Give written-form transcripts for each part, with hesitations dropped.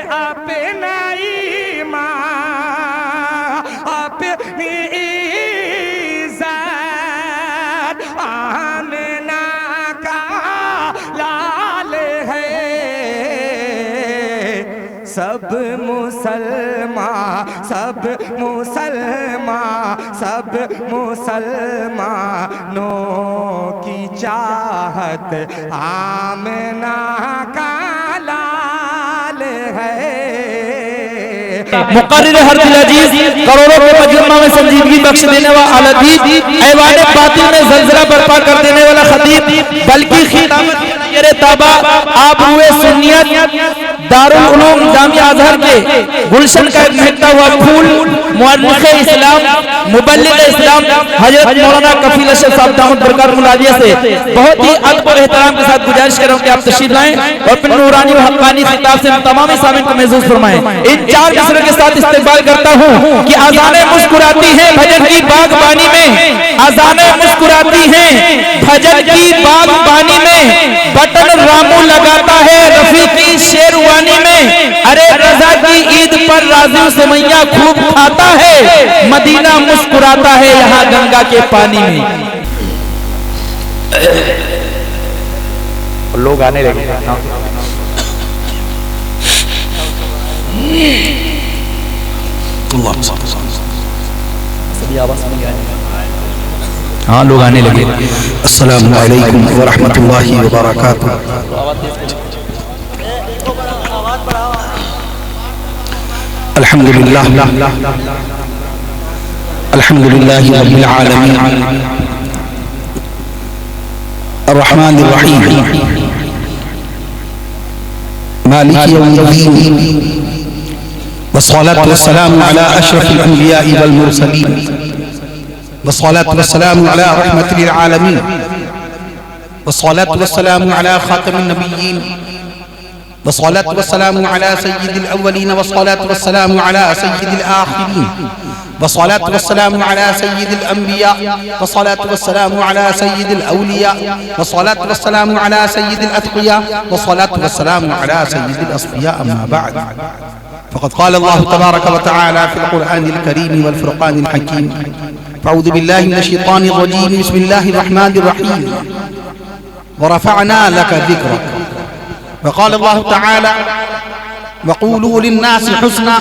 اپنا ایمان اپنی عزت آمنہ کا لال ہے سب مسلمان سب مسلمانوں کی چاہت آمنہ کا لال ہے مقرر ہر دل عزیز کروڑوں کے مجمع میں سنجیدگی بخش دینے والا الادیب ایوان باطل میں زلزلہ برپا کر دینے والا خطیب بلکہ خطابت میرے تابع آپ ہوئے سنیت دارالعلوم جامعہ ازہر کے گلشن کا ایک مہکتا ہوا پھول مورخ اسلام مبلغ اسلام حضرت مولانا کفیل اشرف صاحب دامت برکات ملادیہ سے بہت ہی ادب اور احترام کے ساتھ گزارش کر رہا ہوں کہ آپ تشریف لائیں اور اپنے نورانی و حقانی خطاب سے تمام سامعین کو محظوظ فرمائیں ان چار مصروں کے ساتھ استقبال کرتا ہوں کہ اذانیں مسکراتی ہیں بھجن کی باغبانی میں اذانیں مسکراتی ہیں بھجن کی باغبانی میں بٹن رامو لگاتا ہے رفیقی شیروانی میں ارے رضا کی عید پر راضیوں سے میاں خوب کھاتا ہے مدینہ مسکراتا ہے یہاں گنگا کے پانی میں لوگ آنے لگے ہاں لوگ آنے لگے السلام علیکم ورحمۃ اللہ وبرکاتہ الحمدللہ الحمدللہ رب العالمین الرحمن الرحیم مالک یوم الدین والصلاة والسلام على أشرف الأنبياء والمرسلين والصلاة والسلام على رحمة للعالمين والصلاة والسلام على خاتم النبيين والصلاة والسلام على سيد الأولين والصلاة والسلام على سيد الآخرين والصلاة والسلام على سيد الأنبياء والصلاة والسلام على سيد الأولياء والصلاة والسلام على سيد الأتقياء والصلاة والسلام على سيد الأصفياء أما بعد فقد قال الله تبارك وتعالى في القرآن الكريم والفرقان الحكيم فأعوذ بالله من الشيطان الرجيم بسم الله الرحمن الرحيم ورفعنا لك ذكرك وقال الله تعالى وقولوا للناس حسنا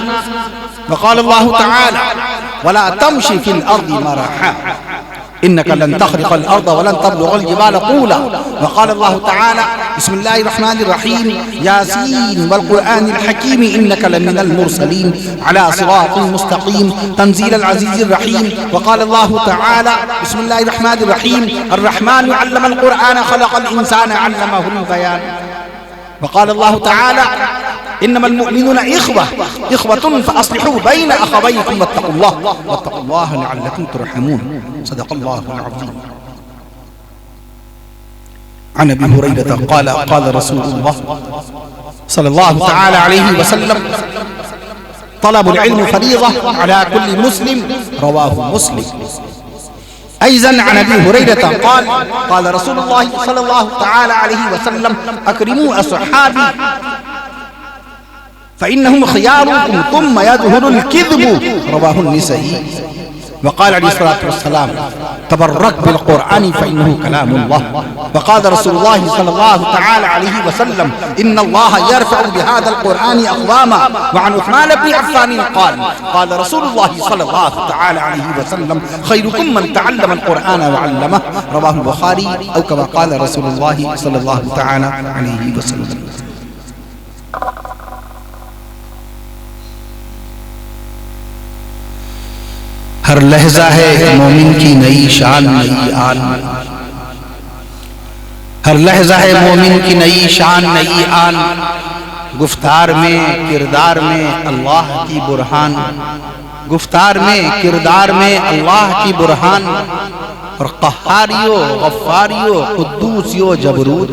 وقال الله تعالى ولا تمشي في الأرض مرحا إنك لن تخرق الأرض ولن تبلغ الجبال طولا وقال الله تعالى بسم الله الرحمن الرحيم ياسين والقرآن الحكيم إنك لمن المرسلين على صراط مستقيم تنزيل العزيز الرحيم وقال الله تعالى بسم الله الرحمن الرحيم الرحمن علم القرآن خلق الإنسان علمه البيان وقال الله تعالى إنما المؤمنون إخوة فأصلحوا بين أخويكم واتقوا الله لعلكم ترحمون صدق الله العظيم عن أبي هريرة قال قال رسول الله صلى الله تعالى عليه وسلم طلب العلم فريضة على كل مسلم رواه مسلم أيضا عن أبي هريرة قال قال رسول الله صلى الله تعالى عليه وسلم أكرموا أصحابي فإنهم خياركم ثم يظهر الكذب رواه النسائي وقال عليه الصلاة والسلام تبرك بالقرآن فإنه كلام الله وقال رسول الله صلى الله تعالى عليه وسلم إن الله يرفع بهذا القرآن أقواما وعن عثمان بن عفان قال قال رسول الله صلى الله تعالى عليه وسلم خيركم من تعلم القرآن وعلمه رواه البخاري أو كما قال رسول الله صلى الله تعالى عليه وسلم ہر لحظہ ہے مومن کی نئی شان نئی آن ہر لحظہ ہے مومن کی نئی شان نئی آن گفتار میں کردار میں اللہ کی برہان گفتار میں کردار میں اللہ کی برہان اور قہاریو غفاریو قدوسیو جبروت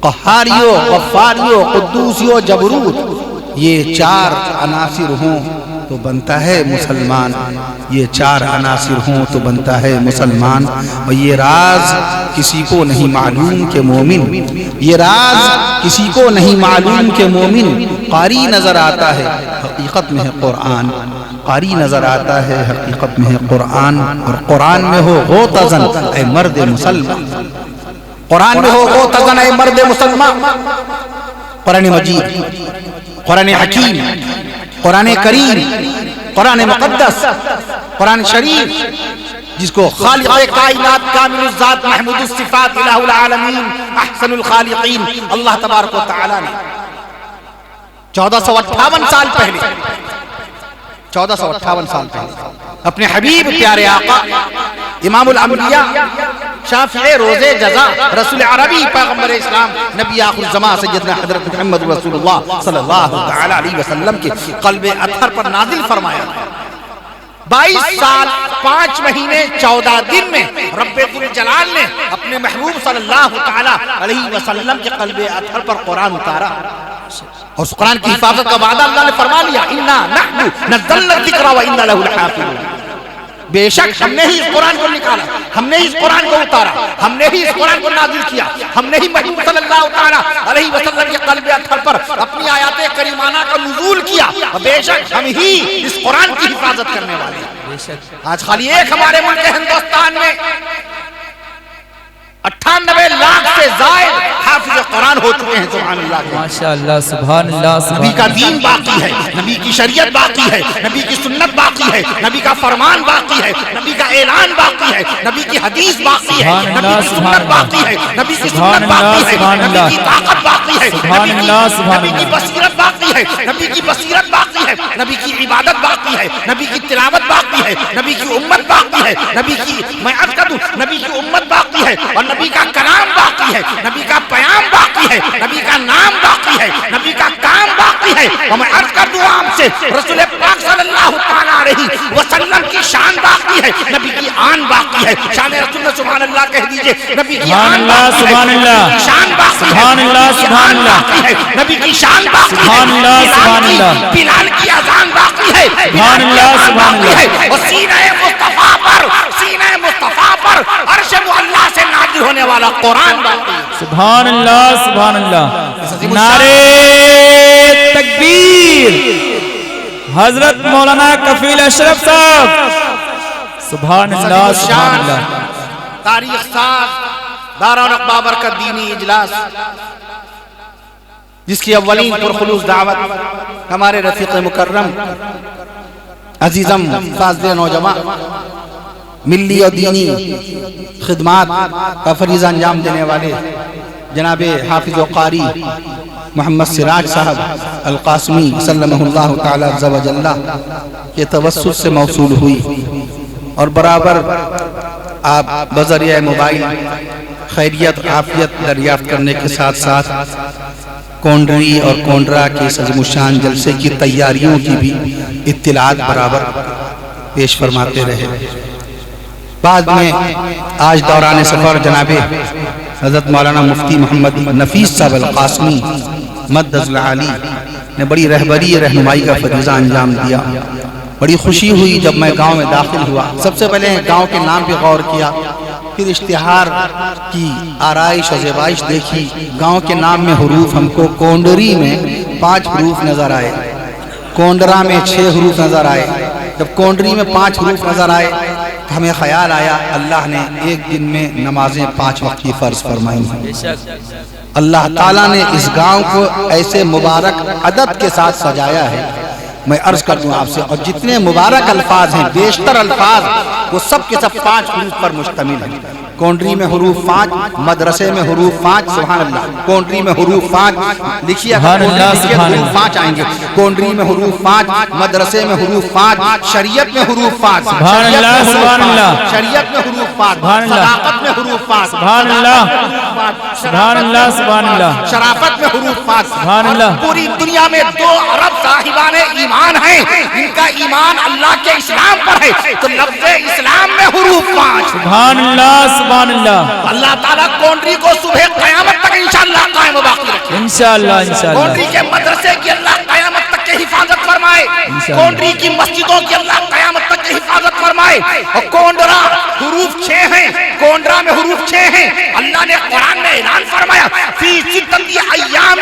قہاریو غفاریو قدوسیو جبروت یہ چار عناصر ہوں تو بنتا ہے مسلمان، یہ چار عناصر ہوں تو بنتا ہے مسلمان۔ اور یہ راز کسی کو نہیں معلوم کہ مومن، یہ راز کسی کو نہیں معلوم کہ مومن قاری نظر آتا ہے حقیقت میں ہے قرآن، قاری نظر آتا ہے حقیقت میں ہے قرآن۔ اور قرآن میں ہو غوطہ زن اے مرد مسلمان، قرآن میں ہو غوطہ زن اے مرد مسلمان۔ قرآن مجید، قرآن حکیم، قرآن کریم، قرآن مقدس، قرآن شریف، جس کو خالق کائنات کامل الذات محمود الصفات الہ العالمین احسن الخالقین اللہ تبارک و تعالی نے 1458 سال پہلے 1458 سال پہلے اپنے حبیب پیارے آقا امام الانبیاء شافع روز جزا رسول عربی پیغمبر اسلام نبی آخر الزمان سیدنا حضرت محمد رسول اللہ صلی اللہ علیہ وسلم کے قلب اطہر پر نازل فرمایا۔ 22 سال 5 مہینے 14 دن میں رب ذوالجلال نے اپنے محبوب صلی اللہ علیہ وسلم کے قلب اطہر پر قرآن اتارا، اور اس قرآن کی حفاظت کا وعدہ اللہ نے فرما لیا، اِنَّا نَحْنُ نَزَّلْنَا الذِّكْرَ وَإِنَّا لَهُ لَحَافِظُونَ۔ بے شک ہم نے ہی اس قرآن کو نکالا، ہم نے ہی اس قرآن کو اتارا، ہم نے ہی اس قرآن کو نازل کیا، ہم نے ہی محبوب صلی اللہ علیہ وسلم کے قلب اطہر پر اپنی آیات کریمانہ کا نزول کیا، اور بے شک ہم ہی اس قرآن کی حفاظت کرنے والے ہیں۔ آج خالی ایک ہمارے ملک ہندوستان میں 98 لاکھ سے زائد حافظ قرآن ہو چکے ہیں، سبحان اللہ، ماشاءاللہ، سبحان اللہ، نبی کا دین باقی ہے، نبی کی شریعت باقی ہے، نبی کی سنت باقی ہے، نبی کا فرمان باقی ہے، نبی کا اعلان باقی ہے، نبی کی حدیث باقی ہے، نبی کی سنت باقی ہے، نبی کی سنت باقی ہے، نبی کی طاقت باقی ہے، نبی کی بصیرت باقی ہے، نبی کی بصیرت باقی ہے، نبی کی عبادت باقی ہے، نبی کی تلاوت باقی ہے، نبی کی امت باقی ہے، نبی کی میں عرض کر دوں نبی کی امت باقی ہے، اور نبی کا کلام باقی ہے، نبی کا پیام باقی ہے، نبی کا نام باقی ہے، نبی کا کام باقی ہے۔ اور میں عرض کر دوں آپ سے رسول پاک صلی اللہ علیہ وسلم کی شان باقی ہے، نبی کی آن باقی ہے۔ شان رسول اللہ سبحان اللہ کہہ دیجئے، نبی کی آن باقی ہے، شان باقی ہے، نبی کی شان باقی ہے، بلال کی اذان باقی ہے، اور سینہ مصطفیٰ پر عرش معلیٰ سے نازل ہونے والا قرآن باقی ہے۔ سبحان اللہ، سبحان اللہ، نعرہ تکبیر حضرت مولانا کفیل اشرف صاحب، سبحان اللہ، سبحان اللہ۔ تاریخ ساز دارالعقبہ برکت دینی اجلاس، جس کی اولین پرخلوص دعوت ہمارے رفیق مکرم عزیزم فاضل نوجوان ملی اور دینی خدمات کا فریضہ انجام دینے والے جناب حافظ و قاری محمد سراج صاحب القاسمی سلمہ اللہ تعالی عز و جل کے توسط سے موصول ہوئی، اور برابر آپ بذریعہ موبائل خیریت عافیت دریافت کرنے کے ساتھ ساتھ کونڈری اور کونڈرا کے عظیم الشان جلسے کی تیاریوں کی بھی اطلاعات برابر پیش فرماتے رہے۔ بعد میں آج دوران سفر جناب حضرت مولانا مفتی محمد نفیس صاحب القاسمی مدد العالی نے بڑی رہنمائی کا فریضہ انجام دیا۔ بڑی خوشی ہوئی جب میں گاؤں میں داخل ہوا، سب سے پہلے گاؤں کے نام پہ غور کیا، پھر اشتہار کی آرائش و زیبائش دیکھی۔ گاؤں کے نام میں حروف ہم کو کونڈری میں 5 حروف نظر آئے، کونڈرا میں 6 حروف نظر آئے۔ جب کونڈری میں 5 حروف نظر آئے تو ہمیں خیال آیا اللہ نے ایک دن میں نمازیں 5 وقت کی فرض فرمائی ہیں۔ اللہ تعالیٰ نے اس گاؤں کو ایسے مبارک عدد کے ساتھ سجایا ہے، میں عرض کر دوں آپ سے، اور جتنے مبارک الفاظ ہیں بیشتر الفاظ وہ سب کے سب 5 حروف پر مشتمل ہیں۔ کونڈری میں حروف 5، مدرسے میں حروف 5، سبحان اللہ، کونڈری میں حروف 5 لکھیے، حروف 5 آئیں گے، کونڈری میں حروف 5، مدرسے میں حروف 5، شریعت میں حروف 5، سبحان اللہ، سبحان اللہ، شریعت میں حروف 5، صداقت میں حروف 5، سبحان اللہ، سبحان اللہ، سبحان اللہ، شرافت میں حروف 5، سبحان اللہ۔ پوری دنیا میں 2 ارب صاحبان ایمان ہیں، ان کا ایمان اللہ کے اسلام پر ہے، تو لفظ اسلام میں حروف 5۔ سبحان اللہ، سبحان اللہ۔ اللہ تعالیٰ کونڈری کو صبح قیامت تک انشاءاللہ قائم و باقی رکھے، انشاءاللہ، انشاءاللہ، کونڈری کے مدرسے کی اللہ قیامت تک کے حفاظت فرمائے، کونڈری کی مسجدوں کی اللہ قیامت تک کی حفاظت فرمائے. اور کونڈرا حروف 6 ہیں, کونڈرا میں حروف 6 ہیں. اللہ نے قرآن میں اعلان فرمایا فی ستتی ایام,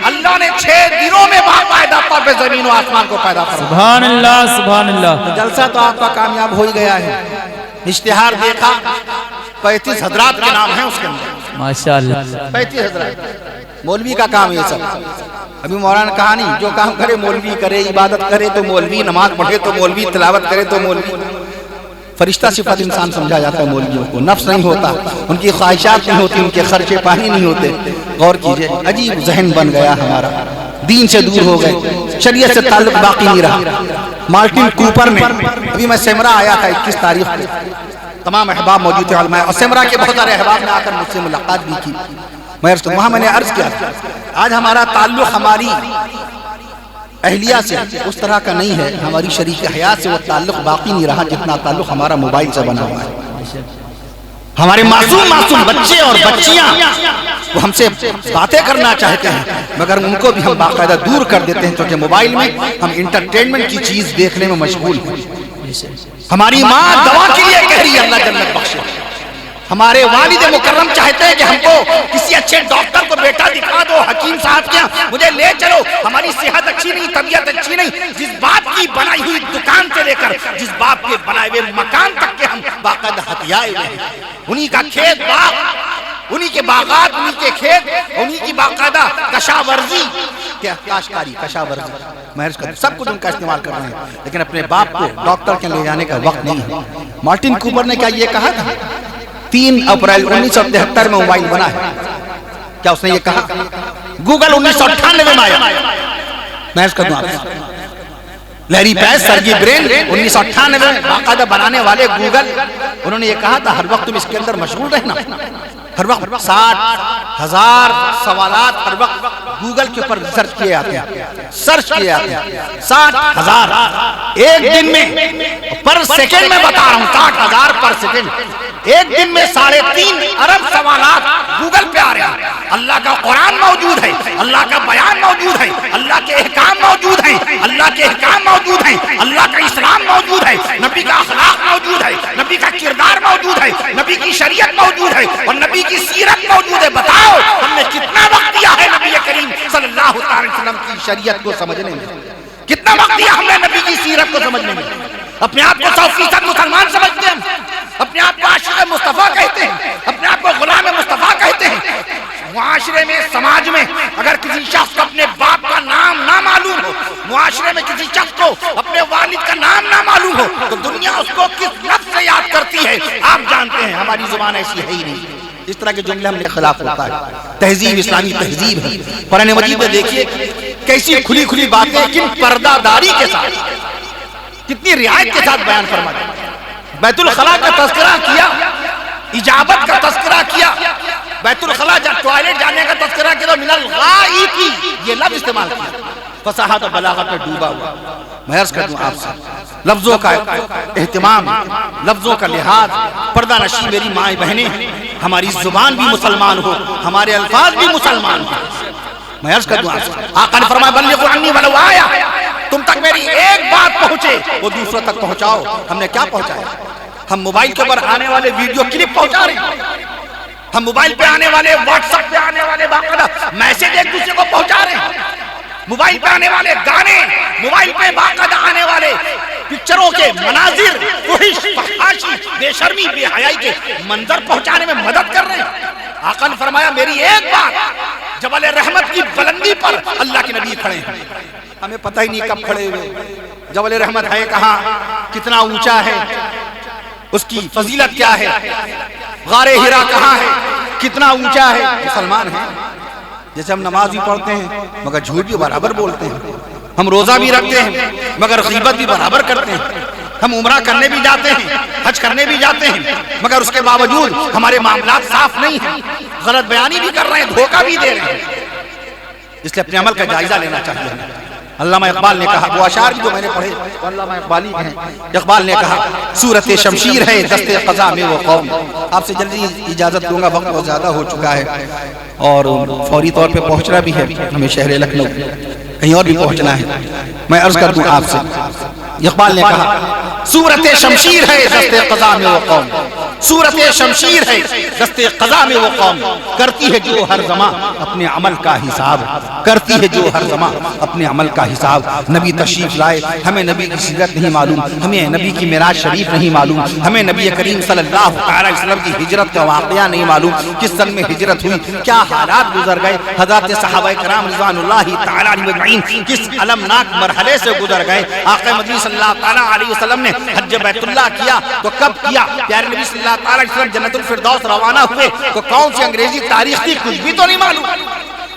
اللہ نے 6 دنوں میں باقاعدہ طور پہ زمین و آسمان کو پیدا فرمایا. سبحان اللہ سبحان اللہ. جلسہ تو آپ کا کامیاب ہو ہی گیا ہے. اشتہار دیکھا 35 حضرات کے نام ہیں اس کے اندر, ماشاءاللہ 35 حضرات. مولوی کا کام یہ سب. ابھی مولانا نے کہا نہیں, جو کام کرے مولوی کرے, عبادت کرے تو مولوی, نماز پڑھے تو مولوی, تلاوت کرے تو مولوی. فرشتہ صفت انسان سمجھا جاتا ہے مولویوں کو. نفس نہیں ہوتا, ان کی خواہشات نہیں ہوتی, ان کے خرچے پانی نہیں ہوتے. غور کیجئے, عجیب ذہن بن گیا ہمارا, دین سے دور ہو گئے, شریعت سے تعلق باقی نہیں رہا. مارٹن کوپر نے, ابھی میں سیمرا آیا تھا 21 تاریخ کو, تمام احباب موجود تھے علماء, اور سیمرا کے بہت سارے احباب نے آ کر مجھ سے ملاقات بھی کی. وہاں میں نے عرض کیا, آج ہمارا تعلق ہماری اہلیہ سے اس طرح کا نہیں ہے, ہماری شریک حیات سے وہ تعلق باقی نہیں رہا جتنا تعلق ہمارا موبائل سے بنا ہوا ہے. ہمارے معصوم بچے اور بچیاں وہ ہم سے باتیں کرنا چاہتے ہیں, مگر ان کو بھی ہم باقاعدہ دور کر دیتے ہیں, کیونکہ موبائل میں ہم انٹرٹینمنٹ کی چیز دیکھنے میں مشغول ہیں. ہماری ماں دوا کے لیے کہہ رہی ہے اللہ جنت بخشے. ہمارے والد مکرم چاہتے ہیں کہ ہم کو کسی اچھے ڈاکٹر کو بیٹا دکھا دو, حکیم صاحب کے یہاں مجھے لے چلو, ہماری صحت اچھی نہیں, طبیعت اچھی نہیں. جس باپ کی بنائی ہوئی دکان سے لے کر جس باپ کے بنائے ہوئے مکان تک کے ہم باقاعدہ ہتھیائے ہوئے ہیں. انہی کا کھیت باغ, انہی کے باغات, انہی کے کھیت, انہی کی باقاعدہ کشاورزی, کیا کاشتکاری, کشاورزی, محض سب کچھ ان کا استعمال کر رہے ہیں, لیکن اپنے باپ کو ڈاکٹر کے لے جانے کا وقت نہیں ہے. مارٹن کوپر نے کیا یہ کہا تھا 3 اپریل 1973 میں موبائل بنا ہے, کیا اس نے یہ کہا؟ گوگل 1998 میں آیا. میں اس کا دعا لیری پیس, سرگی برین 1998 میں باقاعدہ بنانے والے گوگل, انہوں نے یہ کہا تھا ہر وقت تم اس کے اندر مشغول رہنا, ہر وقت 60,000 سوالات ہر وقت گوگل کے اوپر سرچ کیے آتے ہیں, سرچ کیے آتے ہیں. 60,000 ایک دن میں, پر سیکنڈ میں بتا رہا ہوں, 60,000 پر سیکنڈ. ایک دن میں 3.5 ارب سوالات گوگل پہ آ رہے ہیں. اللہ کا قرآن موجود ہے, اللہ کا بیان موجود ہے, اللہ کے احکام موجود ہیں, اللہ کے احکام موجود ہیں, اللہ کا اسلام موجود ہے, نبی کا اخلاق موجود ہے, نبی کا کردار موجود ہے, نبی کی شریعت موجود ہے, اور نبی کی سیرت موجود ہے. بتاؤ ہم نے کتنا وقت دیا ہے نبی کریم صلی اللہ علیہ وسلم کی شریعت کو سمجھنے میں, کتنا وقت دیا ہم نے نبی کی سیرت کو سمجھنے میں. اپنے آپ کو 100% مسلمان سمجھتے ہیں, اپنے آپ کو عاشق مصطفیٰ کہتے ہیں, اپنے آپ کو غلام مصطفیٰ کہتے ہیں. معاشرے میں, سماج میں اگر کسی شخص کو اپنے باپ کا نام نہ معلوم ہو, معاشرے میں کسی شخص کو اپنے والد کا نام نہ معلوم ہو, تو دنیا اس کو کس لفظ سے یاد کرتی ہے آپ جانتے ہیں. ہماری زبان ایسی ہے ہی نہیں. اس طرح کے جملے ہم نے خلاف ہوتا ہے. تہذیب اسلامی تہذیب ہے. قرآن مجید میں دیکھیے کیسی کھلی کھلی باتیں, کن پردہ داری کے ساتھ, کتنی رعایت کے ساتھ بیان فرما دیا. بیت الخلاء کا تذکرہ کیا, اجابت کا تذکرہ کیا, بیت الخلاء ٹوائلٹ جانے کا تذکرہ کیا, تو من الغائط یہ لفظ استعمال کیا. فصاحت و بلاغت میں ڈوبا ہوا. میں عرض کر دوں آپ سے, لفظوں کا اہتمام, لفظوں کا لحاظ, پردہ نشی میری مائیں بہنیں, ہماری زبان بھی مسلمان ہو, ہمارے الفاظ بھی مسلمان ہو. میں عرض کر دوں آپ سے, آقا نے فرمایا بلغوا عنی ولو آیا, تم تک میری ایک بات پہنچے وہ دوسروں تک پہنچاؤ. ہم نے کیا پہنچایا؟ ہم موبائل کے اوپر آنے والے ویڈیو کلپ پہنچا رہے ہیں, ہم موبائل پہ آنے والے, واٹس ایپ پہ آنے والے باقاعدہ میسج ایک دوسرے کو پہنچا رہے ہیں, موبائل پہ آنے والے گانے, موبائل پہ باقاعدہ آنے والے پکچروں کے مناظر, فحش, فحاشی, بے شرمی, بے حیائی کے منظر پہنچانے میں مدد کر رہے ہیں. آقا نے فرمایا میری ایک بات, جبل رحمت کی بلندی پر اللہ کے نبی کھڑے ہیں. ہمیں پتہ ہی نہیں کب کھڑے ہوئے. جبل رحمت ہے کہاں, کتنا اونچا ہے, اس کی فضیلت کیا ہے, غار ہرا کہاں ہے, کتنا اونچا ہے. مسلمان ہیں, جیسے ہم نماز بھی پڑھتے ہیں مگر جھوٹ بھی برابر بولتے ہیں, ہم روزہ بھی رکھتے ہیں مگر غیبت بھی برابر کرتے ہیں, ہم عمرہ کرنے بھی جاتے ہیں, حج کرنے بھی جاتے ہیں, مگر اس کے باوجود ہمارے معاملات صاف نہیں ہیں, غلط بیانی بھی کر رہے ہیں, دھوکہ بھی دے رہے ہیں. اس لیے اپنے عمل کا جائزہ لینا چاہیے. علامہ اقبال نے کہا, وہ اشعار جو میں نے پڑھے علامہ اقبالی کے ہیں, اقبال نے کہا صورت شمشیر ہے دست قضا میں وہ قوم. آپ سے جلدی اجازت دوں گا, وقت بہت زیادہ ہو چکا ہے اور فوری طور پہ پہنچنا بھی ہے ہمیں شہر لکھنؤ. کہیں اور بھی پہنچنا ہے. میں عرض کر دوں آپ سے, اقبال نے کہا صورت شمشیر ہے دست قضا میں وہ قوم, صورت شمشیر ہے دست قضا میں وہ قوم, کرتی ہے جو ہر زمان اپنے عمل کا حساب, کرتی ہے جو ہر زمان اپنے عمل کا حساب. نبی تشریف لائے, ہمیں نبی کی سیرت نہیں معلوم, ہمیں نبی کی معراج شریف نہیں معلوم, ہمیں نبی کریم صلی اللہ علیہ وسلم کی ہجرت کا واقعہ نہیں معلوم, کس سن میں ہجرت ہوئی, کیا حالات گزر گئے, حضرات صحابہ کرام رضوان اللہ تعالی علیہم اجمعین کس المناک مرحلے سے گزر گئے. آقا مدنی صلی اللہ تعالی علیہ وسلم نے حج بیت اللہ کیا تو کب کیا, پیارے نبی صلی اللہ تعالی علیہ وسلم جنت الفردوس روانہ ہوئے تو کون سی انگریزی تاریخ تھی, کچھ بھی تو نہیں معلوم.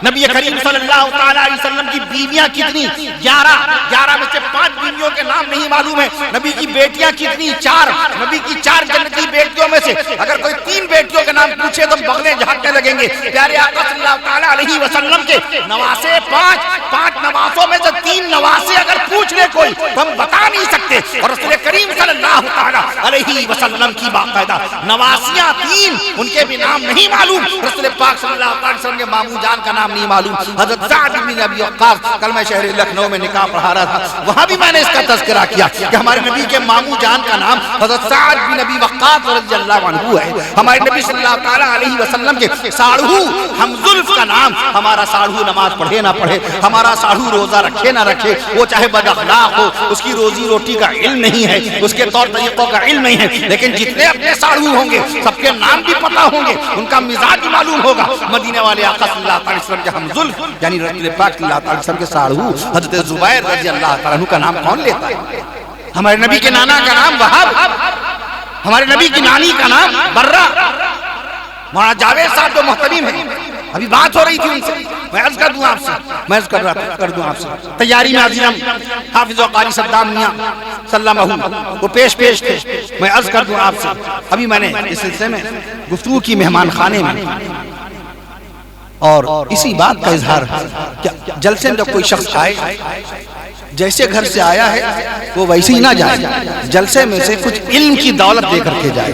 نبی کریم صلی اللہ تعالی علیہ وسلم کی بیویاں کتنی, 11 میں سے 5 بیویوں کے نام نہیں معلوم ہے. نبی کی بیٹیاں کتنی, 4. نبی کی 4 جنتی بیٹیوں میں سے اگر کوئی 3 بیٹیوں کے نام پوچھے تو بغلیں جھانکنے لگیں گے. پیارے آقا صلی اللہ تعالی علیہ وسلم کے نواسے 5 نواسوں میں سے 3 نواسے اگر پوچھ لے کوئی تو ہم بتا نہیں سکتے. اور رسول کریم صلی اللہ تعالی علیہ وسلم کی باقاعدہ نواسیاں 3, ان کے بھی نام نہیں معلوم. رسول پاک صلی اللہ علیہ وسلم کے ماموں جان کا نام نہیں معلوم. حضرت سعد بن ابی وقاص, کل میں شہر لکھنؤ میں نکاح پڑھا رہا تھا, وہاں بھی میں نے اس کا تذکرہ کیا کہ ہمارے نبی کے ماموں جان کا نام حضرت سعد بن ابی وقاص رضی اللہ عنہ ہے. ہمارے نبی صلی اللہ تعالی علیہ وسلم کے ساڑھو حمزلف کا نام, ہمارا ساڑھو نماز پڑھے نہ پڑھے, ہمارا ساڑھو روزہ رکھے نہ رکھے, وہ چاہے بد اخلاق ہو, اس کی روزی روٹی کا علم نہیں ہے, اس کے طور طریقوں کا علم نہیں ہے, لیکن جتنے اپنے ساڑھو ہوں گے سب کے نام بھی پتہ ہوں گے, ان کا مزاج بھی معلوم ہوگا. مدینے والے آقا صلی اللہ علیہ وسلم کے حمزلف یعنی رسول پاک صلی اللہ علیہ وسلم کے ساڑھو حضرت زبیر رضی اللہ تعالیٰ عنہ کا نام کون لیتا ہے؟ ہمارے نبی کے نانا کا نام وہاب, ہمارے نبی کی نانی کا نام برہ. مولانا جاوید صاحب جو محترم ہیں, ابھی بات ہو رہی تھی ان سے, میں عرض کر دوں آپ سے, میں عرض کر دوں آپ سے, تیاری میں عظیم حافظ و قاری صدام میاں سلمہ وہ پیش تھے. میں عرض کر دوں آپ سے, ابھی میں نے اس سلسلے میں گفتگو کی مہمان خانے میں, اور اسی بات کا اظہار کہ جلسے میں جب کوئی شخص آئے, جیسے گھر سے آیا ہے وہ ویسے ہی نہ جائے, جلسے میں سے کچھ علم کی دولت دے کر کے جائے.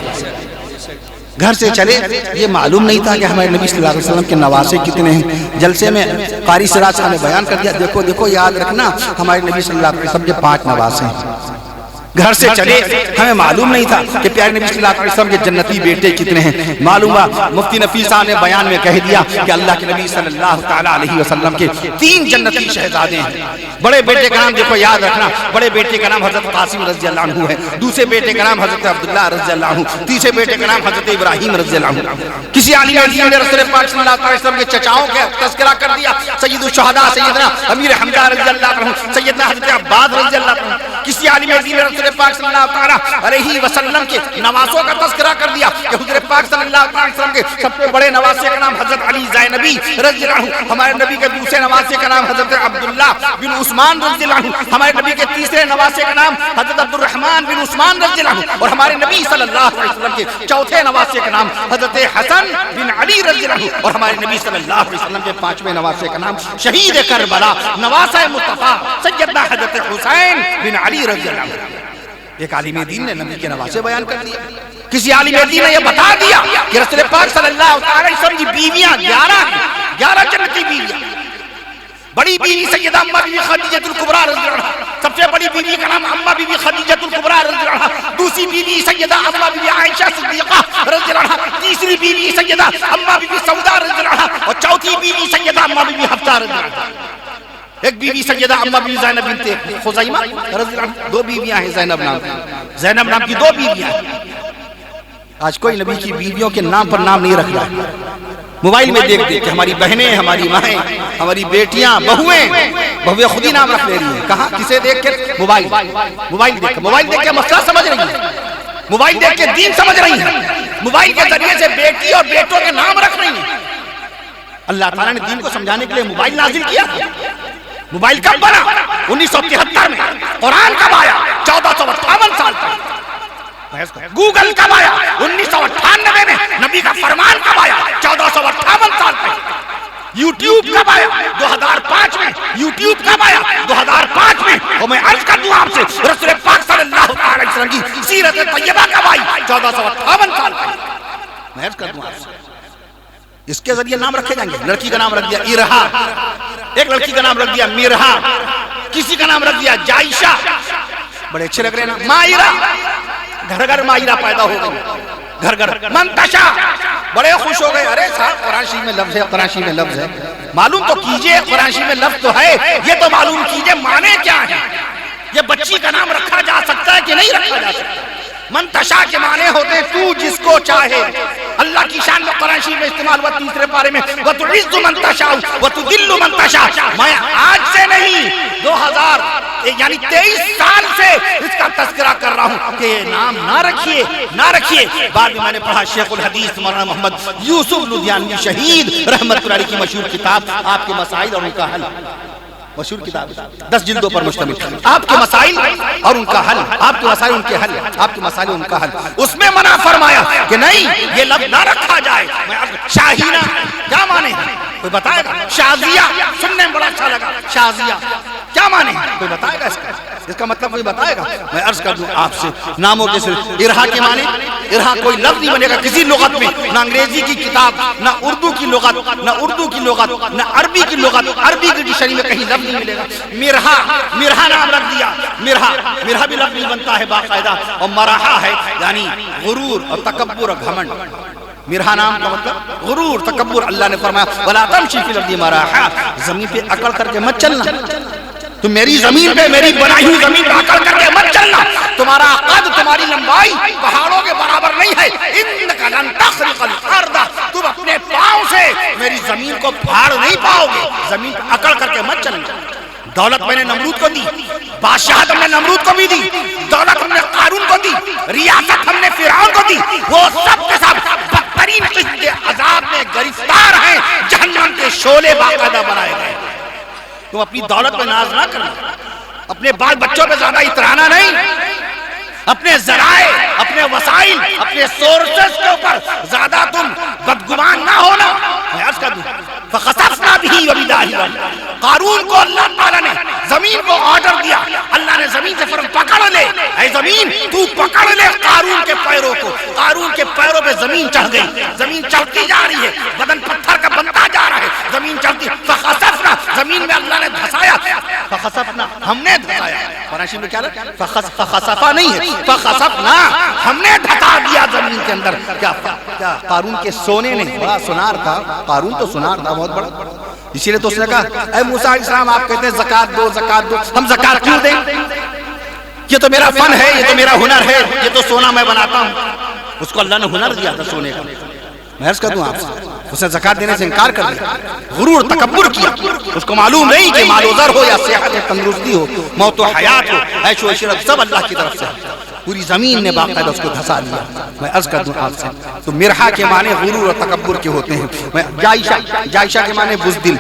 گھر سے چلے, یہ معلوم نہیں تھا کہ ہمارے نبی صلی اللہ علیہ وسلم کے نواسے کتنے ہیں. جلسے میں قاری سراج صاحب نے بیان کر دیا, دیکھو یاد رکھنا ہمارے نبی صلی اللہ علیہ وسلم کے 5 نواسے ہیں. گھر سے چلے, ہمیں معلوم نہیں تھا کہ پیارے نبی صلی اللہ علیہ وسلم کے جنتی بیٹے کتنے ہیں. معلوم ہوا مفتی نفیس صاحب نے بیان میں کہہ دیا کہ اللہ کے نبی صلی اللہ تعالی علیہ وسلم کے 3 جنتی شہزادے ہیں. بڑے بیٹے کا نام دیکھو یاد رکھنا, بڑے بیٹے کا نام حضرت قاسم رضی اللہ عنہ ہے, دوسرے بیٹے کا نام حضرت عبداللہ رضی اللہ عنہ, تیسرے بیٹے کا نام حضرت ابراہیم رضی اللہ عنہ. کسی عالم دین نے رسول پاک صلی اللہ علیہ وسلم کے چچاؤں کا تذکرہ کر دیا, سید الشہداء سیدنا امیر حمزہ رضی اللہ عنہ, سیدنا حضرت عباد رضی اللہ عنہ. کسی عالم دین نے رسول پاک صلی اللہ تعالی علیہ وسلم کے نواسوں کا تذکرہ کر دیا کہ حضور پاک صلی اللہ علیہ وسلم کے سب سے بڑے نواسے کا نام حضرت علی زینبی رضی اللہ عنہ, ہمارے نبی کے دوسرے نواسے کا نام حضرت عبداللہ بن عثمان رضی اللہ عنہ, ہمارے نبی کے تیسرے نواسے کا نام حضرت عبد الرحمن بن عثمان رضی اللہ عنہ, اور ہمارے نبی صلی اللہ علیہ وسلم کے چوتھے نواسے کا نام حضرت حسن بن علی رضی اللہ عنہ, اور ہمارے نبی صلی اللہ علیہ وسلم کے 5ویں نواسے کا نام شہید کربلا نواسہ مصطفیٰ سیدنا حضرت حسین بن علی رضی اللہ عنہ. ایک عالم دین نے نبی کے نواسے بیان کر دیا. کسی عالم دین نے یہ بتا دیا کہ رسول پاک صلی اللہ علیہ وسلم کی بیویاں 11 جنتی بیویاں. بڑی بیوی سیدہ امہ بی بی خدیجہ الکبریٰ رضی اللہ عنہا, سب سے بڑی بیوی کا نام امہ بی بی خدیجہ الکبریٰ رضی اللہ عنہا, دوسری بیوی سیدہ امہ بی بی عائشہ صدیقہ رضی اللہ عنہا, تیسری بیوی سیدہ امہ بی بی سودا رضی اللہ عنہا, اور چوتھی بیوی سیدہ امہ بی بی حفصہ رضی اللہ عنہا. ایک بیوی سیدہ امہ بی زینب بنت خزیمہ رضی اللہ عنہ, 2 بیویاں ہیں زینب نام کی 2 بیویاں ہیں. آج کوئی نبی کی بیویوں کے نام پر نام نہیں رکھ رہا. موبائل میں دیکھ کہ ہماری بہنیں, ہماری مائیں, ہماری بیٹیاں, بہویں خود ہی نام رکھ لے رہی ہیں. کہاں, کسے دیکھ کے؟ موبائل دیکھ کے مسئلہ سمجھ رہی ہیں, موبائل دیکھ کے دین سمجھ رہی ہیں, موبائل کے ذریعے سے بیٹی اور بیٹوں کے نام رکھ رہی ہیں. اللہ تعالیٰ نے دین کو سمجھانے کے لیے موبائل نازل کیا. موبائل کب بنا؟ 1973 میں. قرآن کب آیا؟ 1458 سال پہلے. گوگل کب آیا؟ 1998 میں. نبی کا فرمان کب آیا؟ 1458 سال پہلے. یوٹیوب کب آیا؟ 2005 میں. یوٹیوب کب آیا؟ 2005 میں. اور میں عرض کر دوں آپ سے, رسول پاک صلی اللہ علیہ وسلم کی سیرت طیبہ کب آئی؟ 1458 سال پہلے. میں عرض کر دوں آپ سے, اس کے ذریعے نام رکھے جائیں گے. لڑکی کا نام رکھ دیا ارہا, ایک لڑکی کا نام رکھ دیا مرہا, کسی کا نام رکھ دیا جائشہ, بڑے اچھے لگ رہے ہیں نا. مائرہ, گھر گھر مائرہ پیدا ہو گئی, گھر گھر. منتشا, بڑے خوش ہو گئے, ارے صاحب قرآن شریف میں لفظ ہے, قرآن شریف میں لفظ ہے, معلوم تو کیجئے قرآن شریف میں لفظ تو ہے, یہ تو معلوم کیجئے معنی کیا ہے. یہ بچی کا نام رکھا جا سکتا ہے کہ نہیں رکھا جا سکتا. منتشا کے معنی ہوتے ہیں تو جس کو چاہے. اللہ کی شان میں قرآن شریف میں استعمال ہوا تیسرے پارے میں وَتُعِزُّ مَن تَشَاءُ وَتُذِلُّ مَن تَشَاءُ. میں آج سے نہیں 2023 سال سے اس کا تذکرہ کر رہا ہوں کہ یہ نام نہ رکھیے, نہ رکھیے. بعد میں میں نے پڑھا شیخ الحدیث مولانا محمد یوسف لدھیانوی شہید رحمت اللہ علیہ کی مشہور کتاب آپ کے مسائل اور ان کا حل, مشہور کتاب 10 جلدوں پر مشتمل. آپ کے مسائل اور ان کا حل, آپ کے مسائل ان کے حل, آپ کے مسائل ان کا حل. اس میں منع فرمایا کہ نہیں یہ لفظ نہ رکھا جائے. شاہینہ کیا معنی ہے کوئی بتائے گا؟ شازیہ سننے میں بڑا اچھا لگا. شازیہ کیا معنی ہے کوئی بتائے گا؟ اس کا مطلب کوئی بتائے گا؟ میں عرض کر دوں آپ سے, ناموں کے صرف ارہا کے معنی, ارہا کوئی لفظ نہیں بنے گا کسی لغت میں, نہ انگریزی کی کتاب, نہ اردو کی لغت, نہ اردو کی لغت, نہ عربی کی لغت, عربی کی ڈکشنری میں کہیں لفظ نہیں ملے گا. مرہا, مرہا نام رکھ دیا. مرہا, مرہا بھی لفظ نہیں بنتا ہے باقاعدہ. اور مرہا ہے یعنی غرور اور تکبر اور گھمنڈ. مرہا نام کا مطلب غرور, تکبر. اللہ نے فرمایا وَلَا تَمْشِ فِي الْأَرْضِ مَرَحًا, زمین پہ اکڑ کر کے مت چلنا. تم میری زمین پہ, میری بنائی ہوئی زمین پہ اکڑ کر کے مت چلنا. تمہارا قد, تمہاری لمبائی پہاڑوں کے برابر نہیں ہے. اِنَّكَ لَن تَخْرِقَ الْأَرْضَ, تم اپنے پاؤں سے میری زمین کو پھاڑ نہیں پاؤ گے. زمین پہ اکڑ کر کے مت چلنا. دولت میں نے نمرود کو دی, بادشاہت ہم نے نمرود کو بھی دی, دولت ہم نے قارون کو دی, ریاست ہم نے فرعون کو دی. وہ سب کے سب بدترین قسم کے عذاب میں گرفتار ہیں, جہنم کے شعلے باقاعدہ بنائے گئے. تم اپنی دولت پہ ناز نہ کرنا, اپنے بال بچوں پہ زیادہ اترانا نہیں, اپنے ذرائع, اپنے وسائل, اپنے سورسز کے اوپر زیادہ تم بدگمان نہ ہونا. میں عرض کر دوں فَخَسَفْنَا بِهِ وَبِدَارِهِ الْأَرْضِ, قارون کو اللہ تعالیٰ نے زمین کو آرڈر دیا. اللہ نے زمین سے فرمایا پکڑ لے, اے زمین تو پکڑ لے قارون کے پیروں کو. قارون کے پیروں پہ زمین چڑھ گئی, زمین چڑھتی جا رہی ہے, بدن پتھر کا بنتا جا رہا ہے, زمین چڑھتی. فَخَسَفْنَا, زمین میں اللہ نے دھسایا. فَخَسَفْنَا, ہم نے دھسایا. قرآن شریف میں کیا ہے؟ فَخَسَفَا نہیں ہے, فَخَسَفْنَا, ہم نے دھسا دیا زمین کے اندر. کیا قارون کے سونے نے, بڑا سنار تھا قارون, تو سنار تھا بہت بڑا. اسی لیے تو اس نے کہا اے موسیٰ علیہ السلام آپ کہتے ہیں زکات دو, زکات دو, ہم زکات کیوں دیں؟ یہ تو میرا فن ہے, یہ تو میرا ہنر ہے, یہ تو سونا میں بناتا ہوں. اس کو اللہ نے ہنر دیا تھا سونے کا. میں عرض کر دوں آپ سے, اس نے زکات دینے سے انکار کر دیا, غرور تکبر کیا. اس کو معلوم نہیں کہ مال و زر ہو یا صحت تندرستی ہو, موت و حیات ہو, عیش و عشرت, سب اللہ کی طرف سے. پوری زمین نے باقاعدہ اس کو دھسا دیا. میں عرض کر دوں آپ سے, تو مرہا کے معنی غرور اور تکبر کے ہوتے ہیں. جائشہ, جائشہ کے معنی بزدل,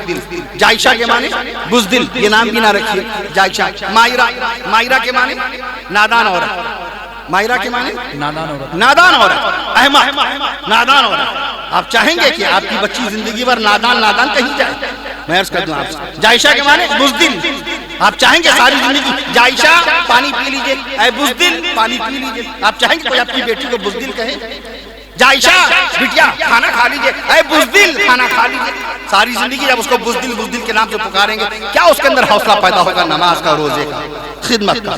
جائشہ کے معنی بزدل, یہ نام بھی نہ رکھیے جائشہ. مائرہ, مائرہ کے معنی نادان عورت, مائرہ کے معنی نادان عورت, احمق, نادان عورت. آپ چاہیں گے کہ آپ کی بچی زندگی بھر نادان نادان کہیں جائے؟ میں عرض کر دوں آپ سے, جائشہ کے معنی بزدل. آپ چاہیں گے ساری زندگی جائشہ پانی پی لیجئے, اے بزدل پانی پی لیجئے؟ آپ چاہیں گے کوئی اپنی بیٹی کو بزدل کہے؟ جائشہ بٹیا کھانا کھا لیجئے, اے بزدل کھانا کھا لیجئے. ساری زندگی جب اس کو بزدل بزدل کے نام سے پکاریں گے, کیا اس کے اندر حوصلہ پیدا ہوگا نماز کا, روزے کا, خدمت کا؟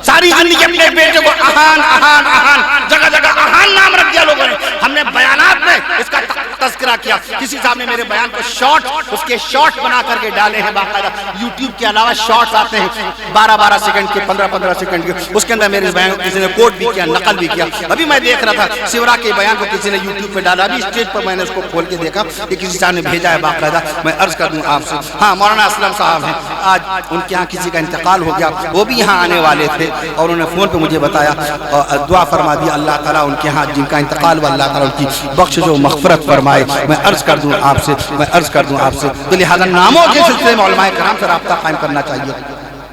ساری زندگی اپنے بیٹے کو اہان اہان اہان, جگہ جگہ اہان نام رکھ دیا لوگوں نے. ہم نے بیانات میں اس کا تذکرہ کیا. کسی صاحب نے میرے بیان کو شارٹ, اس کے شارٹ بنا کر کے ڈالے ہیں باقاعدہ. یوٹیوب کے علاوہ شارٹس آتے ہیں 12-12 سیکنڈ کے, 15-15 سیکنڈ کے. اس کے اندر میرے بیان کو کسی نے کوٹ بھی کیا, نقل بھی کیا. ابھی میں دیکھ رہا تھا سورا کے بیان کو کسی نے یوٹیوب پہ ڈالا, ابھی اسٹیج پر میں نے اس کو کھول کے دیکھا کہ کسی صاحب نے بھیجا ہے باقاعدہ. میں عرض کر دوں آپ سے, ہاں مولانا اسلم صاحب ہیں, آج ان کے ہاں کسی کا انتقال ہو گیا, وہ بھی یہاں آنے والے تھے اور انہوں نے فون پہ مجھے بتایا, اور دعا فرما دی اللہ تعالیٰ ان کے ہاں جن کا انتقال ہوا اللہ تعالیٰ ان کی بخشش و مغفرت فرمائے. میں عرض کر دوں آپ سے, میں عرض کر دوں آپ سے, تو لہذا ناموں کے سلسلے میں علماء کرام سے رابطہ قائم کرنا چاہیے.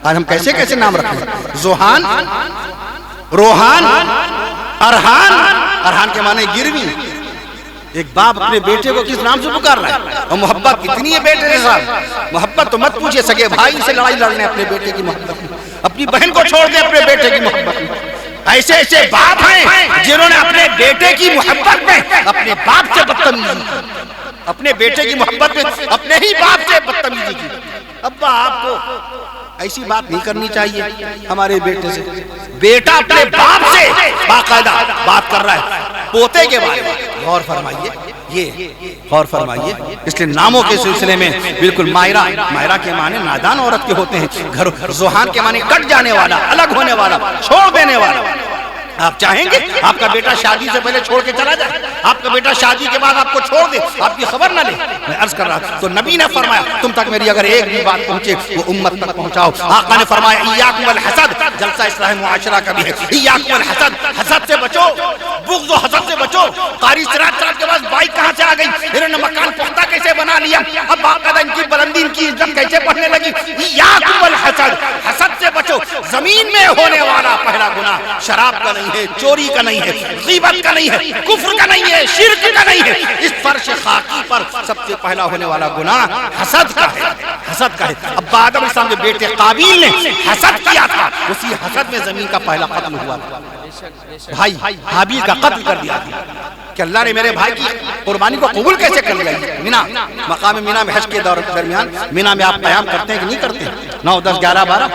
آج ہم کیسے کیسے نام رکھیں؟ زوہان, روحان, ارحان. ارحان کے معنی گروی. ایک باپ اپنے بیٹے کو کس نام سے پکار رہا ہے؟ اور محبت کتنی ہے بیٹے کے ساتھ, محبت تو مت پوچھے. سگے بھائی سے لڑائی لڑنے اپنے بیٹے کی محبت, اپنی بہن کو چھوڑ دے اپنے بیٹے کی محبت. ایسے ایسے باپ ہیں جنہوں نے اپنے بیٹے کی محبت میں اپنے باپ سے بدتمیزی کی. اپنے بیٹے کی محبت میں اپنے ہی باپ سے بدتمیزی کی. ابا آپ کو ایسی بات نہیں کرنی چاہیے ہمارے بیٹے سے. بیٹا اپنے باپ سے باقاعدہ بات کر رہا ہے پوتے کے بارے میں. غور فرمائیے, یہ غور فرمائیے. اس لیے ناموں کے سلسلے میں بالکل مائرہ کے معنی نادان عورت کے ہوتے ہیں. زوحان کے معنی کٹ جانے والا, الگ ہونے والا, چھوڑ دینے والا. آپ چاہیں گے آپ کا بیٹا شادی سے پہلے چھوڑ کے چلا جائے؟ آپ کا بیٹا شادی کے بعد آپ کو چھوڑ دے, آپ کی خبر نہ لے؟ میں عرض کر رہا تو نبی نے فرمایا تم تک میری اگر ایک بھی بات پہنچے وہ امت تک پہنچاؤ. آقا نے فرمایا ایاکم والحسد, جلسہ اصلاح معاشرہ کا بھی ہے. ایاکم والحسد, حسد سے بچو, بغض و حسد سے بچو. قاری سراج صاحب کے پاس بائک کہاں سے آ گئی, انہوں نے مکان پختہ کیسے بنا لیا, اب باقاعدہ ان کی بلندی ان کی عزت کیسے بڑھنے لگی. ایاکم والحسد, حسد سے بچو. زمین میں ہونے والا پہلا گناہ شراب کا نہیں ہے, چوری کا نہیں ہے, غیبت کا نہیں ہے, کفر کا نہیں ہے, شرک کا نہیں ہے. اس فرش خاکی پر سب سے پہلا ہونے والا گناہ حسد کا ہے, حسد کا ہے. اب آدم علیہ السلام کے بیٹے قابیل نے حسد کیا تھا, اسی حسد میں زمین کا پہلا قتل ہوا تھا. بھائی حابیل کا قتل کر دیا تھا کہ اللہ نے میرے بھائی کی قربانی کو قبول کیسے کر لیا. مینا, مقام مینا میں حج کے درمیان مینا میں آپ قیام کرتے ہیں کہ نہیں کرتے؟ 9, 10, 11, 12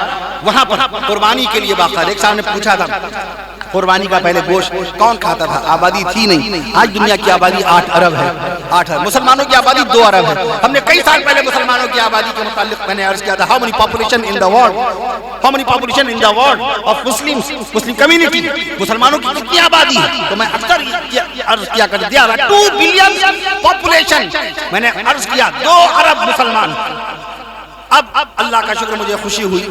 وہاں پر قربانی کے لیے باقاعدہ. ایک صاحب نے پوچھا تھا قربانی کا پہلے گوشت کون کھاتا تھا؟ آبادی تھی نہیں. آج دنیا کی آبادی 8 ارب ہے. 8 ارب. مسلمانوں کی آبادی 2 ارب ہے. ہم نے کئی سال پہلے مسلمانوں کی آبادی کے متعلق میں نے عرض کیا تھا, how money population in the world, how money population in the world of Muslims, Muslim community, مسلمانوں کی کتنی آبادی ہے؟ تو میں اکثر عرض کیا کر دیا 2 بلین پاپولیشن. میں نے عرض کیا 2 ارب مسلمان. اب اللہ کا شکر مجھے خوشی ہوئی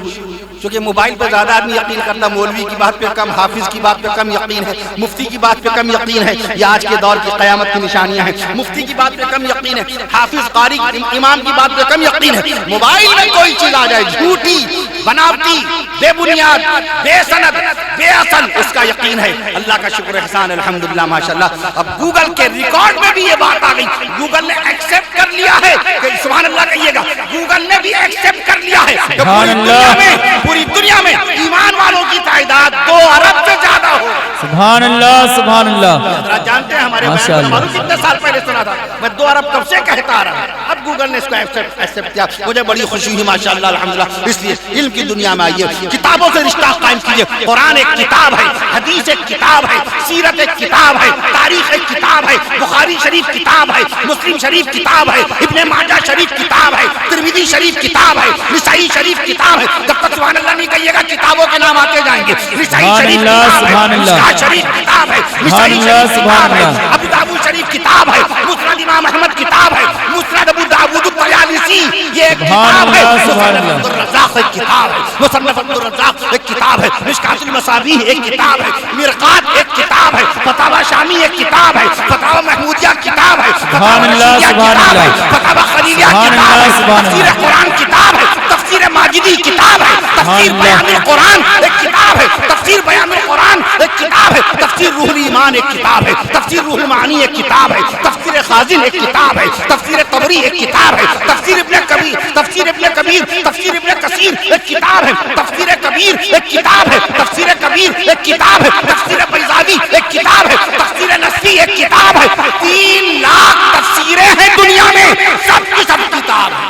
کیونکہ موبائل پہ زیادہ آدمی یقین کرتا, مولوی کی بات پہ کم, حافظ کی بات پہ کم یقین ہے, مفتی کی بات پہ کم یقین ہے. یہ آج کے دور کی قیامت کی نشانیاں ہیں. مفتی کی بات پہ کم یقین ہے, حافظ, قاری, امام کی بات پہ کم یقین ہے. موبائل میں کوئی چیز آ جائے جھوٹی, بناوٹی, بے بنیاد, بے سند, بے اصل, اس کا یقین ہے. اللہ کا شکر احسان الحمدللہ ماشاءاللہ. اب گوگل کے ریکارڈ میں بھی یہ بات آ گئی, گوگل نے ایکسپٹ کر لیا ہے کہ سبحان اللہ کہیے گا, گوگل نے بھی ایکسپٹ کر لیا ہے کہ پوری دنیا میں ایمان والوں کی تعداد 2 ارب سے زیادہ ہو. سبحان اللہ, سبحان اللہ. جانتے ہیں ہمارے معلوم کتنے سال پہلے سنا تھا, میں 2 ارب کب سے کہتا آ رہا ہوں. اب گوگل نے اس کو ایکسپٹ کیا, مجھے بڑی خوشی ہوئی ماشاءاللہ الحمدللہ. اس لیے علم کی دنیا میں آئیے, کتابوں سے رشتہ قائم کیجیے. قرآن ایک کتاب ہے, حدیث ایک کتاب ہے, سیرت ایک کتاب ہے, تاریخ ایک کتاب ہے, بخاری شریف کتاب ہے, مسلم شریف کتاب ہے, ابن ماجہ شریف کتاب ہے, ترمذی شریف کتاب ہے, نسائی شریف کتاب ہے. جب تک سبحان اللہ نہیں کہیے گا کتابوں کے نام آتے جائیں گے. نسائی شریف کتاب ہے, مشکاۃ شریف کتاب ہے, نسائی شریف کتاب ہے, ابو داؤد شریف کتاب ہے, مسند امام احمد کتاب ہے, مسند ابو داؤد الطیالسی یہ ایک کتاب ہے, مسند عبد الرزاق ایک کتاب ہے, مسند عبد الرزاق ایک کتاب ہے, مشکاۃ المصابیح ایک کتاب ہے, مرقات ایک کتاب ہے, فتاوی شامی ایک کتاب ہے, فتاوی محمودیہ کتاب ہے, سبحان اللہ, سبحان اللہ, فتاوی خلیلیہ کتاب ہے, تفسیر قرآن کتاب ہے, تفسیر ماجدی کتاب ہے, تفسیر بیان القرآن ایک کتاب ہے, تفسیر بیان القرآن ایک کتاب ہے, تفسیر روح الایمان ایک کتاب ہے, تفسیر روح المعانی ایک کتاب ہے, تفسیر خازن ایک کتاب ہے, تفسیر طبری ایک کتاب ہے, تفسیر ابن کبیر, تفسیر ابن کبیر, تفسیر ابن کثیر ایک کتاب ہے, تفسیر کبیر ایک کتاب ہے, تفسیر کبیر ایک کتاب ہے, تفسیر بیضاوی ایک کتاب ہے, تفسیر نصفی ایک کتاب ہے. 3 لاکھ تفسیریں ہیں دنیا میں, سب کی سب کتاب ہے.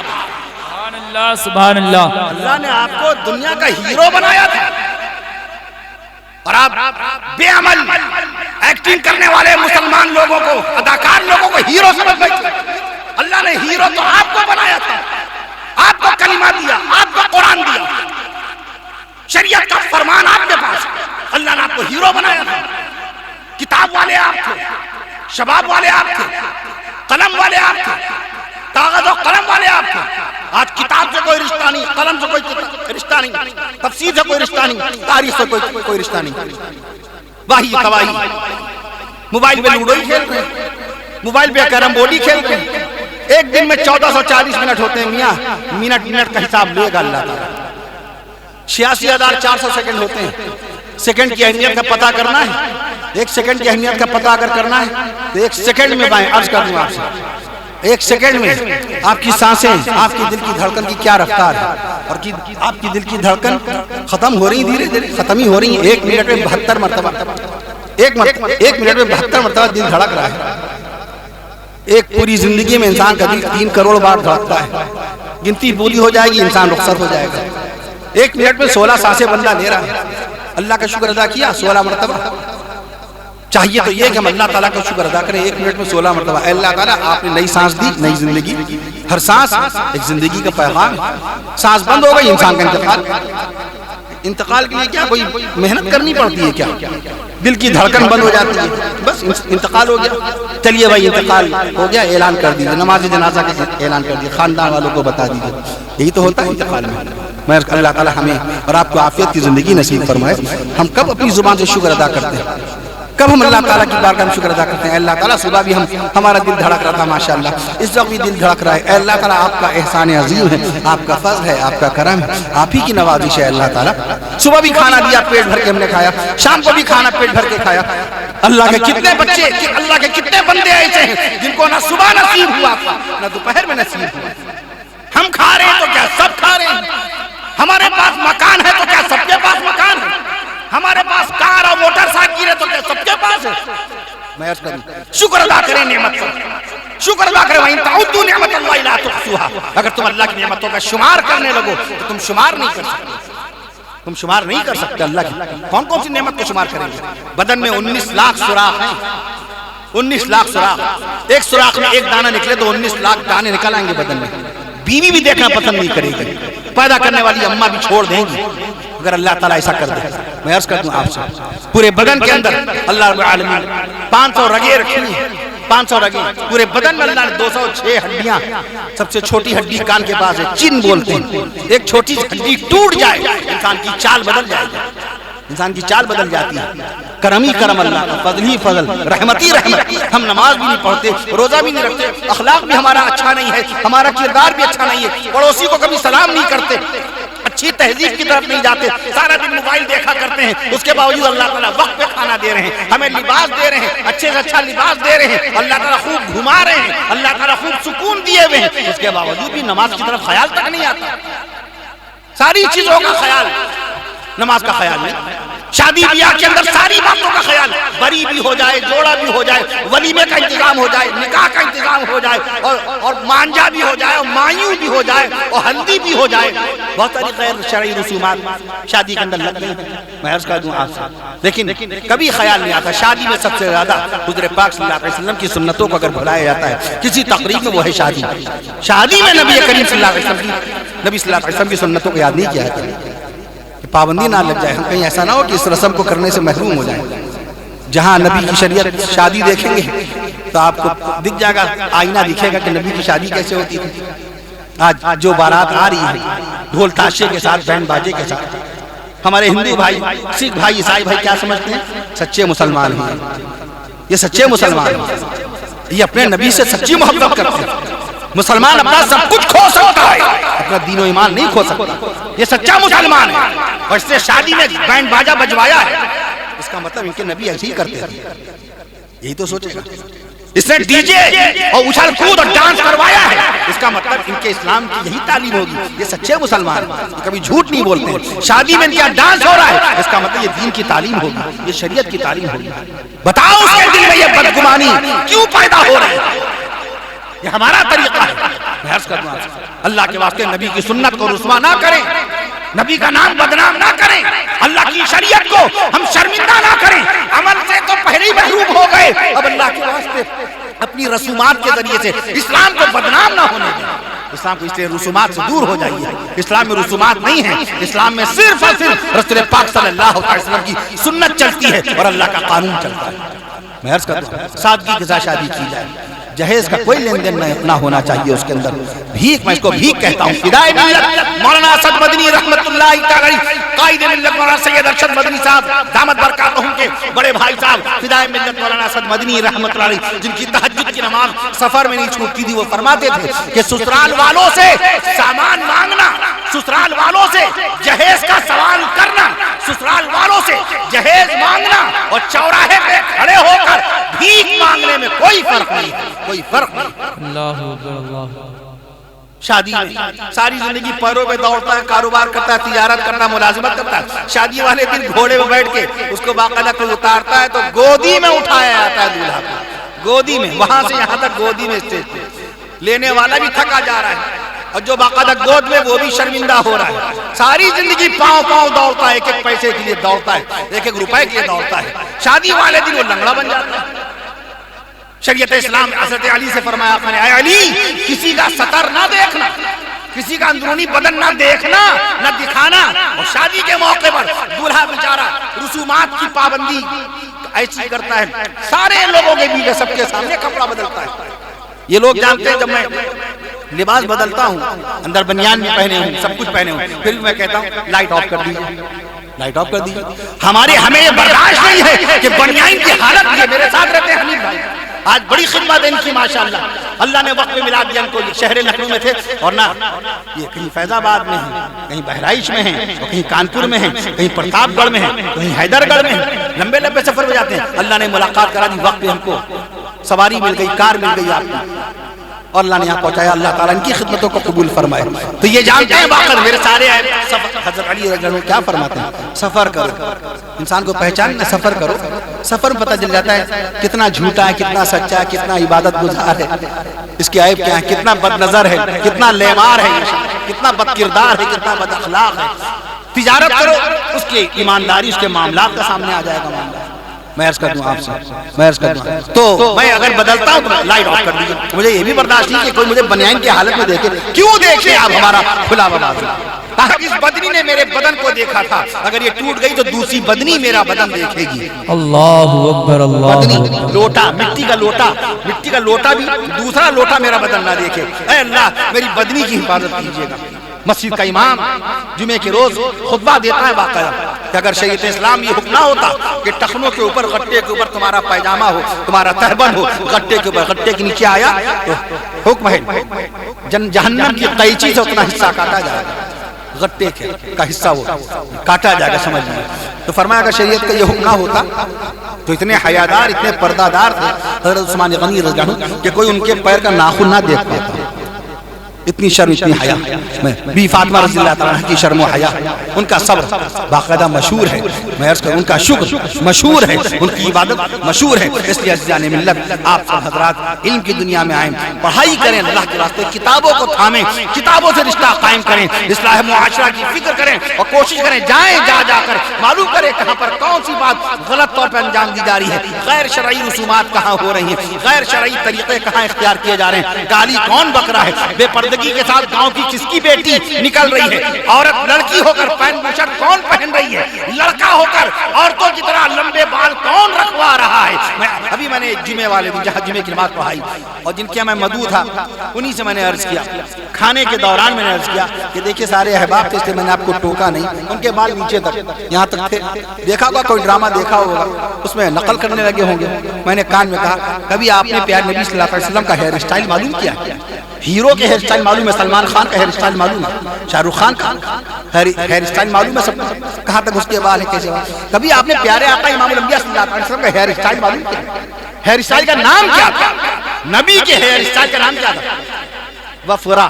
سبحان اللہ. اللہ نے آپ کو دنیا کا ہیرو بنایا تھا اور آپ بے عمل ایکٹنگ کرنے والے مسلمان لوگوں کو, اداکار لوگوں کو ہیرو سمجھ بیٹھے. اللہ نے ہیرو تو آپ کو بنایا تھا, آپ کو کلمہ دیا, آپ کو قرآن دیا, شریعت کا فرمان آپ کے پاس, اللہ نے آپ کو ہیرو بنایا تھا. کتاب والے آپ تھے, شباب والے آپ تھے, قلم والے آپ تھے, کاغذ و قلم والے آپ تھے. آج کتاب سے کوئی رشتہ نہیں, قلم سے کوئی رشتہ نہیں, تفسیر سے کوئی رشتہ نہیں, تاریخ سے کوئی رشتہ نہیں. واہی تواہی, موبائل پہ لوڈو ہی کھیل رہے ہیں, موبائل پہ کیرم بورڈ ہی کھیل رہے ہیں. ایک دن میں 1440 منٹ ہوتے ہیں میاں, منٹ کا حساب لے گا اللہ تعالیٰ. 86,400 سیکنڈ ہوتے ہیں. سیکنڈ کی اہمیت کا پتہ کرنا ہے, 1 سیکنڈ کی اہمیت کا پتہ اگر کرنا ہے تو 1 سیکنڈ میں بائیں عرض کر دوں آپ سے, 1 سیکنڈ میں آپ کی سانسیں, آپ کی دل کی دھڑکن کی کیا رفتار ہے, اور آپ کی دل کی دھڑکن ختم ہو رہی, دھیرے دھیرے ختم ہی ہو رہی ہیں. 1 منٹ میں 72 مرتبہ, 1 منٹ میں 72 مرتبہ دل دھڑک رہا ہے. ایک پوری زندگی میں انسان کا دل 3 کروڑ بار دھڑکتا ہے، گنتی پوری ہو جائے گی انسان رخصت ہو جائے گا۔ 1 منٹ میں 16 سانسیں بندہ لے رہا ہے، اللہ کا شکر ادا کیا 16 مرتبہ۔ چاہیے تو یہ کہ ہم اللہ تعالیٰ کا شکر ادا کریں 1 منٹ میں 16 مرتبہ، اے اللہ تعالیٰ آپ نے نئی سانس دی، نئی زندگی، ہر سانس ایک زندگی کا پیغام ہے۔ سانس بند ہو گئی انسان کا انتقال کے لیے کیا کوئی محنت کرنی پڑتی ہے کیا؟ دل کی دھڑکن بند ہو جاتی ہے، بس انتقال ہو گیا۔ چلیے بھائی انتقال ہو گیا، اعلان کر دیجیے، نماز جنازہ کا اعلان کر دیجیے، خاندان والوں کو بتا دیجیے، یہی تو ہوتا ہے انتقال میں۔ میں اللہ تعالیٰ ہمیں اور آپ کو عافیت کی زندگی نصیب فرمائے۔ ہم کب اپنی زبان سے شکر ادا کرتے ہیں، کب ہم اللہ تعالیٰ کی بارگاہ میں شکر ادا کرتے ہیں؟ اللہ تعالیٰ صبح بھی ہمارا دل دھڑک رہا تھا ماشاءاللہ، اس وقت بھی دل دھڑک رہا ہے۔ اے اللہ تعالیٰ آپ کا احسان عظیم ہے، آپ کا فضل ہے، آپ کا کرم ہے، آپ ہی کی نوازش ہے اللہ تعالیٰ۔ صبح بھی کھانا دیا پیٹ بھر کے ہم نے کھایا، شام کو بھی کھانا پیٹ بھر کے کھایا۔ اللہ کے کتنے بچے، اللہ کے کتنے بندے ایسے ہیں جن کو نہ صبح نصیب ہوا تھا نہ دوپہر میں نصیب ہوا۔ ہم کھا رہے ہیں تو کیا سب کھا رہے ہیں؟ ہمارے پاس مکان ہے تو کیا سب کے پاس مکان ہے؟ ہمارے پاس کار اور موٹر سائیکل ہے تو کیا سب کے پاس ہے؟ میں عرض کروں شکر ادا کریں نعمت کا، شکر ادا کریں۔ وَإِن تَعُدُّوا نِعْمَتَ اللَّهِ لَا تُحْصُوهَا، اگر تم اللہ کی نعمتوں کا شمار کرنے لگو تو تم شمار نہیں کر سکتے، تم شمار نہیں کر سکتے اللہ کی۔ کون کون سی نعمت کو شمار کریں گے؟ بدن میں 19 لاکھ سوراخ ہیں، 19 لاکھ سوراخ، ایک سوراخ میں ایک دانہ نکلے تو 19 لاکھ دانے نکل آئیں گے بدن میں۔ بیوی بھی دیکھنا پسند نہیں کرے گی، پیدا کرنے والی اماں بھی چھوڑ دیں گی اگر اللہ تعالیٰ ایسا کر دے۔ میں عرض کرتا ہوں آپ سے، پورے بدن کے اندر اللہ رب العالمین 500 رگیں رکھی ہیں، 500 رگیں پورے بدن میں۔ اللہ نے 206 ہڈیاں، سب سے چھوٹی ہڈی کان کے پاس ہے، چن بولتے ہیں۔ ایک چھوٹی ہڈی ٹوٹ جائے انسان کی چال بدل جائے گی، انسان کی چال بدل جاتی ہے۔ کرم ہی کرم اللہ کا، فضل ہی فضل، رحمت ہی رحمت۔ ہم نماز بھی نہیں پڑھتے، روزہ بھی نہیں رکھتے، اخلاق بھی ہمارا اچھا نہیں ہے، ہمارا کردار بھی اچھا نہیں ہے، پڑوسی کو کبھی سلام نہیں کرتے، اچھی تہذیب کی طرف نہیں جاتے، سارا دن موبائل دیکھا کرتے ہیں۔ اس کے باوجود اللہ تعالیٰ وقت پہ کھانا دے رہے ہیں، ہمیں لباس دے رہے ہیں، اچھے سے اچھا لباس دے رہے ہیں، اللہ تعالیٰ خوب گھما رہے ہیں، اللہ تعالیٰ خوب سکون دیے ہوئے ہیں، اس کے باوجود بھی نماز کی طرف خیال تک نہیں آتا۔ ساری چیزوں کا خیال، نماز کا خیال نہیں۔ شادی بیاہ کے اندر ساری باتوں کا خیال، بری بھی ہو جائے، جوڑا بھی ہو جائے، ولیمے کا انتظام ہو جائے، نکاح کا انتظام ہو جائے، اور مانجا بھی ہو جائے، اور مایوں بھی ہو جائے، اور ہلدی بھی ہو جائے، بہت ساری غیر شرعی رسومات شادی کے اندر لگ گئی۔ میں عرض کر دوں آپ سے، لیکن کبھی خیال نہیں آتا شادی میں سب سے زیادہ حضور پاک صلی اللہ علیہ وسلم کی سنتوں کو اگر بھلایا جاتا ہے کسی تقریب میں، وہ ہے شادی۔ شادی میں نبی کریم صلی اللہ علیہ وسلم کی سنتوں کو یاد نہیں کیا جاتا، پابندی نہ لگ جائے، ہم کہیں ایسا نہ ہو کہ اس رسم کو کرنے سے محروم ہو جائیں۔ جہاں نبی کی شریعت شادی دیکھیں گے تو آپ کو دکھ جائے گا، آئینہ دکھے گا کہ نبی کی شادی کیسے ہوتی تھی۔ آج جو بارات آ رہی ہے ڈھول تاشے کے ساتھ، بینڈ باجے کے ساتھ، ہمارے ہندو بھائی، سکھ بھائی، عیسائی بھائی کیا سمجھتے ہیں؟ سچے مسلمان ہیں، یہ سچے مسلمان ہیں، یہ اپنے نبی سے سچی محبت کرتے ہیں۔ مسلمان اپنا سب کچھ کھو سکتا ہے، اپنا دین و ایمان نہیں کھو سکتا، یہ سچا مسلمان ہے۔ اور اس نے شادی میں بینڈ باجا بجوایا ہے، اس کا مطلب ان کے نبی ایسے ہی کرتے تھے، یہی تو سوچے گا۔ اس نے ڈی جے اور اچھل کود اور ڈانس کروایا ہے، اس کا مطلب ان کے اسلام کی یہی تعلیم ہوگی، یہ سچے مسلمان ہیں، یہ کبھی جھوٹ نہیں بولتے۔ شادی میں ان کا ڈانس ہو رہا ہے، اس کا مطلب یہ دین کی تعلیم ہوگی، یہ شریعت کی تعلیم ہوگی۔ بتاؤ اس کے دل میں یہ بدگمانی کیوں پیدا ہو رہی ہے؟ یہ ہمارا طریقہ ہے۔ میں عرض کروں اللہ کے واسطے نبی کی سنت کو رسوا نہ کریں، نبی کا نام بدنام نہ کریں، اللہ کی شریعت کو ہم شرمندہ نہ کریں۔ عمل سے تو پہلے ہی محروم ہو گئے، اب اللہ کے واسطے اپنی رسومات کے ذریعے سے اسلام کو بدنام نہ ہونے دیں۔ اسلام کو اس لیے رسومات سے دور ہو جائیے، اسلام میں رسومات نہیں ہیں، اسلام میں صرف اور صرف رسول پاک صلی اللہ علیہ وسلم کی سنت چلتی ہے اور اللہ کا قانون چلتا ہے۔ میں عرض کرتا ہوں سادگی کے ساتھ شادی کی جائے، جہیز کا کوئی لین دین نہ ہونا چاہیے اس کے اندر۔ بھیک، میں اس کو بھیک کہتا ہوں۔ فدائے ملت مولانا اسد مدنی رحمت اللہ تعالی قائد ملت مولانا سید ارشد مدنی صاحب دامت برکاتہم کے بڑے بھائی صاحب فدائے ملت مولانا اسد مدنی رحمت اللہ علیہ، جن کی تہجد کی نماز سفر میں نہیں چھوٹتی تھی، وہ فرماتے تھے کہ سسرال والوں سے سامان مانگنا، سسرال والوں سے جہیز کا سوال کرنا، سسرال والوں سے جہیز مانگنا اور چوراہے پہ کھڑے ہو کر بھیک مانگنے میں کوئی فرق نہیں ہے، کوئی فرق نہیں۔ اللہ اللہ شادی میں ساری زندگی پیروں پہ دوڑتا ہے، کاروبار کرتا ہے، تجارت کرتا ہے، ملازمت کرتا ہے، شادی والے دن گھوڑے پہ بیٹھ کے اس کو باقاعدہ کوئی اتارتا ہے تو گودی میں اٹھایا جاتا ہے دولہا کو، گودی میں، وہاں سے یہاں تک گودی میں اسٹیج پہ لینے والا بھی تھکا جا رہا ہے اور جو باقاعدہ گود میں وہ بھی شرمندہ ہو رہا ہے. ساری زندگی پاؤں پاؤں دوڑتا ہے، ایک ایک پیسے کے لیے دوڑتا ہے، ایک ایک روپے کے لیے دوڑتا ہے. شادی والے دن وہ لنگڑا بن جاتا ہے. شریعت اسلام حضرت علی سے فرمایا آقا نے، اے علی کسی کا سطر نہ دیکھنا، کسی کا اندرونی بدن نہ دیکھنا نہ دکھانا. اور شادی کے موقع پر دولہا بیچارہ رسومات کی پابندی ایسی کرتا ہے، سارے لوگوں کے بیچ سب کے سامنے کپڑا بدلتا ہے. یہ لوگ جانتے ہیں جب میں لباس بدلتا ہوں اندر بنیان بھی پہنے ہوں، سب کچھ پہنے ہوں، پھر بھی میں کہتا ہوں لائٹ آف کر دیجیے، لائٹ آف کر دیجیے. ہمیں یہ برداشت نہیں ہے کہ بنیان کی حالت یہ میرے ساتھ رہتے ہیں حنیف بھائی. آج بڑی خدمت ہے ان کی ماشاءاللہ. اللہ نے وقت میں ملا دیا ان کو. یہ شہر لکھنؤ میں تھے اور نہ یہ کہیں فیض آباد میں ہیں، کہیں بہرائچ میں ہیں، اور کہیں کانپور میں ہیں، کہیں پرتاپ گڑھ میں ہیں، کہیں حیدر گڑھ میں ہیں. لمبے لمبے سفر میں جاتے ہیں. اللہ نے ملاقات کرا دی، وقت پہ ہم کو سواری مل گئی، کار مل گئی آپ کو، اور اللہ نے یہاں پہنچایا. اللہ تعالیٰ ان کی خدمتوں کو قبول فرمائے. تو یہ جانتے ہیں باقر میرے سارے حضرت علی رضی اللہ عنہ کیا فرماتے ہیں؟ سفر کرو، انسان کو پہچاننا، سفر کرو. سفر میں پتہ چل جاتا ہے کتنا جھوٹا ہے، کتنا سچا ہے، کتنا عبادت گزار ہے، اس کے عیب کیا ہے، کتنا بد نظر ہے، کتنا لیمار ہے، کتنا بد کردار ہے، کتنا بد اخلاق ہے. تجارت کرو، اس کی ایمانداری، اس کے معاملات کا سامنے آ جائے گا معاملہ. میں عرض کر دوں آپ سے، میں عرض کر دوں تو میں اگر بدلتا ہوں تو لائٹ آف کر دیجیے. مجھے یہ بھی برداشت نہیں کہ کوئی مجھے بنیان کی حالت میں دیکھے. کیوں دیکھے آپ ہمارا کھلا بازو؟ اس بدنی نے میرے بدن کو دیکھا تھا، اگر یہ ٹوٹ گئی تو دوسری بدنی میرا بدن دیکھے گی. اللہ اکبر، اللہ بدنی لوٹا، مٹی کا لوٹا بھی دوسرا لوٹا میرا بدن نہ دیکھے. اے اللہ میری بدنی کی حفاظت کیجیے گا. مسجد کا امام جمعے کے روز خطبہ دیتا ہے باقاعدہ کہ اگر شریعت اسلام یہ حکم نہ ہوتا کہ ٹخنوں کے اوپر، غٹے کے اوپر تمہارا پیجامہ ہو، تمہارا تہبند ہو، غٹے کے اوپر، غٹے کے نیچے آیا تو حکم ہے جہنم کی قیچی سے اتنا حصہ کاٹا جائے گا، غٹے کا حصہ وہ کاٹا جائے گا، سمجھ لیجیے. تو فرمایا اگر شریعت کا یہ حکم نہ ہوتا تو اتنے حیادار، اتنے پردہ دار تھے حضرت عثمان غنی رضی اللہ عنہ کہ کوئی ان کے پیر کا ناخن نہ دیکھ پاتا. اتنی شرم، اتنی حیا. میں بی فاطمہ رضی اللہ تعالیٰ عنہ کی شرم و حیا، ان کا صبر باقاعدہ مشہور ہے. میں عرض کروں ان کا شکر مشہور ہے، ان کی عبادت مشہور ہے. اس لیے عزیزان ملت آپ سب حضرات علم کی دنیا میں آئیں، پڑھائی کریں اللہ کے راستے، کتابوں کو تھامیں، کتابوں سے رشتہ قائم کریں، اصلاح معاشرہ کی فکر کریں اور کوشش کریں جائیں جا کر معلوم کریں کہاں پر کون سی بات غلط طور پر انجام دی جا رہی ہے، غیر شرعی رسومات کہاں ہو رہی ہیں، غیر شرعی طریقے کہاں اختیار کیے جا رہے ہیں، گالی کون بک رہا ہے، بے پردگی کے ساتھ گاؤں کی کس کی بیٹی نکل رہی ہے، عورت لڑکی ہو کر پینٹ بوشرٹ کون پہن رہی ہے، لڑکا ہو کر عورتوں کی طرح لمبے بال کون رکھوا رہا ہے. ابھی میں نے جمعے والے دن جہاں جمعے کی نماز پڑھائی اور جن کے میں مدعو تھا انہی سے میں نے عرض کیا، کھانے کے دوران میں نے عرض کیا کہ دیکھیں سارے احباب تھے اس لیے میں نے آپ کو ٹوکا نہیں، ان کے بال نیچے تک یہاں تک تھے. دیکھا ہوگا کوئی ڈرامہ دیکھا ہوگا اس میں نقل کرنے لگے ہوں گے. میں نے کان میں کہا کبھی آپ نے پیارے نبی صلی اللہ علیہ وسلم کا ہیئر اسٹائل معلوم کیا؟ ہیرو کے ہیئر اسٹائل معلوم ہے، سلمان خان کا ہیئر اسٹائل معلوم ہے، شاہ رخ خان کا ہیئر اسٹائل معلوم ہے، سب کہاں تک اس کے بال ہے، کیسے بال. کبھی آپ نے پیارے آقا امام الانبیاء صلی اللہ علیہ وسلم کا ہیئر اسٹائل معلوم کیا؟ ہیئر اسٹائل کا نام کیا تھا؟ نبی کے ہیئر اسٹائل کا نام کیا تھا؟ وفرا.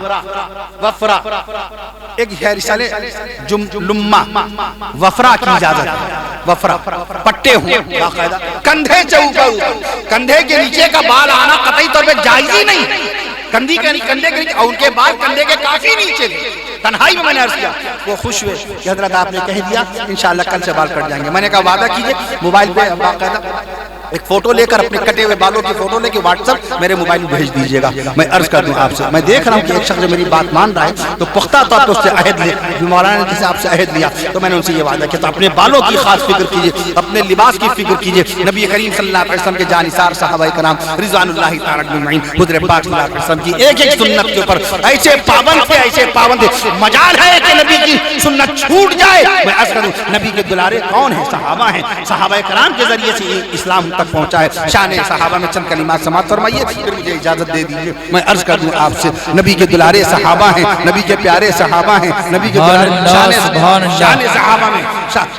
ایک ہیئر اسٹائل لما، وفرا کی اجازت ہے، وفرا پٹے ہوں باقاعدہ، کندھے سے اوپر، کندھے کے نیچے کا بال آنا قطعی طور پہ جائز ہی نہیں. کندھے کے نیچے اور ان کے بال کندھے کے کافی نیچے تھے. تنہائی میں نے عرض کیا، وہ خوش ہوئے کہ حضرت آپ نے کہہ دیا انشاءاللہ کل سے بال کٹ جائیں گے. میں نے کہا وعدہ کیجئے موبائل پہ باقاعدہ ایک فوٹو لے کر اپنے کٹے ہوئے بالوں کی فوٹو لے کے واٹس ایپ میرے موبائل میں بھیج دیجیے گا. میں عرض کر دوں آپ سے، میں دیکھ رہا ہوں کہ ایک شخص میری بات مان رہا ہے تو پختہ طور پر اس سے عہد لے. مولانا نے جسے آپ سے عہد لیا تو میں نے ان سے یہ وعدہ کیا تو اپنے بالوں کی خاص فکر کیجیے، اپنے لباس کی فکر کیجیے. نبی کریم صلی اللہ علیہ وسلم کے جانثار صحابہ کرام رضوان اللہ تعالی اجمعین حضور پاک صلی اللہ علیہ وسلم کی ایک ایک سنت کے اوپر ایسے پابند تھے، ایسے پابند تھے. مجال ہے کہ نبی کی سنت چھوٹ جائے. میں عرض کروں نبی کے دلارے کون ہیں؟ صحابہ ہیں. صحابہ کرام کے ذریعے سے اسلام تک پہنچا ہے. شان صحابہ میں چند کلمات سماعت فرمائیے پھر مجھے اجازت دے دیجیے. میں عرض کر دوں آپ سے نبی کے دلارے صحابہ ہیں، نبی کے پیارے صحابہ ہیں، نبی کے شان صحابہ میں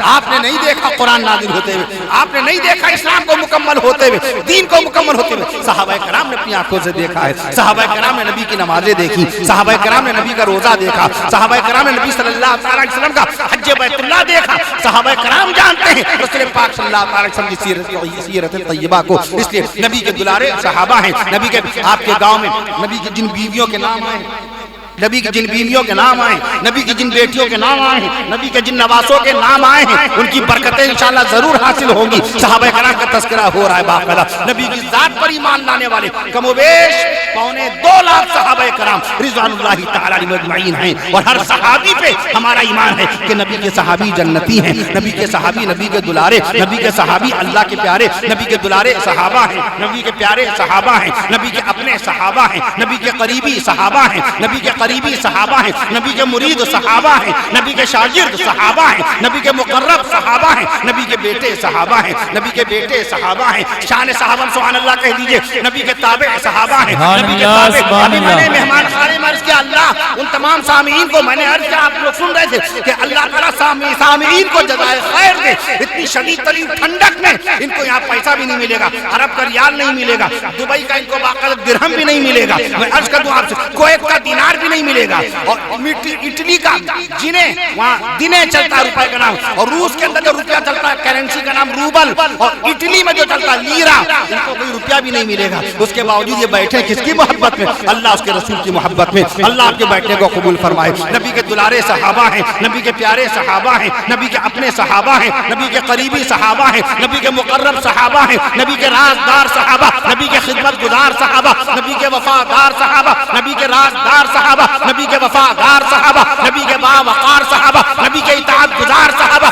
آپ نے نہیں دیکھا قرآن نازل ہوتے ہوئے، آپ نے نہیں دیکھا اسلام کو مکمل ہوتے ہوئے، دین کو مکمل ہوتے ہوئے. صحابہ کرام نے اپنی آنکھوں سے دیکھا ہے. صحابہ کرام نے نبی کی نمازیں دیکھی، صحابہ کرام نے نبی کا روزہ دیکھا، صحابہ کرام نے نبی صلی اللہ علیہ وسلم کا حج بیت اللہ دیکھا. صحابہ کرام جانتے ہیں رسول پاک صلی اللہ علیہ وسلم کی سیرت شریعت طیبہ کو. اس لیے نبی کے دلارے صحابہ ہیں. نبی کے آپ کے گاؤں میں نبی کی جن بیویوں کے نام آئے, نبی کی جن بیویوں کے نام آئے, نبی کی جن بیٹیوں کے نام آئے ہیں, نبی کے جن نواسوں کے نام آئے ہیں, ان کی برکتیں انشاءاللہ ضرور حاصل ہوں گی. صحابہ کرام کا تذکرہ ہو رہا ہے باقاعدہ. نبی کی ذات پر ایمان لانے والے کم و بیش 2.25 لاکھ صحابہ کرام رضوان اللہ تعالی علیہم اجمعین ہیں, اور ہر صحابی پہ ہمارا ایمان ہے کہ نبی کے صحابی جنتی ہیں, نبی کے صحابی نبی کے دلارے, نبی کے صحابی اللہ کے پیارے, نبی کے دلارے صحابہ ہیں, نبی کے پیارے صحابہ ہیں, نبی کے اپنے صحابہ ہیں, نبی کے قریبی صحابہ ہیں, نبی کے قریبی صحابہ ہیں, نبی کے مرید صحابہ ہیں, نبی کے شاگرد صحابہ ہیں, نبی کے مقرب صحابہ ہیں, نبی کے بیٹے صحابہ ہیں, نبی کے بیٹے صحابہ ہیں. شان صحابہ سبحان اللہ کہہ دیجئے. نبی کے تابع صحابہ ہیں, نبی کے تابع. ابھی میں نے مہمان خانے میں عرض کیا اللہ ان تمام سامعین کو, میں نے عرض کیا آپ لوگ سن رہے تھے کہ اللہ تعالیٰ سامعین کو جزائے خیر دے. اتنی شدید ترین ٹھنڈک میں ان کو یہاں پیسہ بھی نہیں ملے گا, عرب کا ریال نہیں ملے گا, دبئی کا ان کو باقاعدہ درہم بھی نہیں ملے گا, میں عرض کر دوں آپ سے کویت کا دینار بھی نہیں ملے گا, اور اٹلی کا جنہیں وہاں دنے چلتا ہے روپے کا نام, اور روس کے اندر جو روپیہ چلتا ہے کرنسی کا نام روبل, اور اٹلی میں جو چلتا ہے لیرا, ان کو کوئی روپیہ بھی نہیں ملے گا. اس کے باوجود یہ بیٹھے کس کی محبت میں؟ اللہ اس کے رسول کی محبت میں. اللہ آپ کے بیٹھنے کو قبول فرمائے. نبی کے دلارے صحابہ ہیں, نبی کے پیارے صحابہ ہیں, نبی کے اپنے صحابہ ہیں, نبی کے قریبی صحابہ ہیں, نبی کے مقرب صحابہ ہیں, نبی کے رازدار صحابہ, نبی کے خدمت گزار صحابہ, نبی کے وفادار صحابہ, نبی کے رازدار صحابہ, نبی کے وفادار صحابہ, نبی کے باوقار صحابہ, نبی کے اطاعت گزار صحابہ,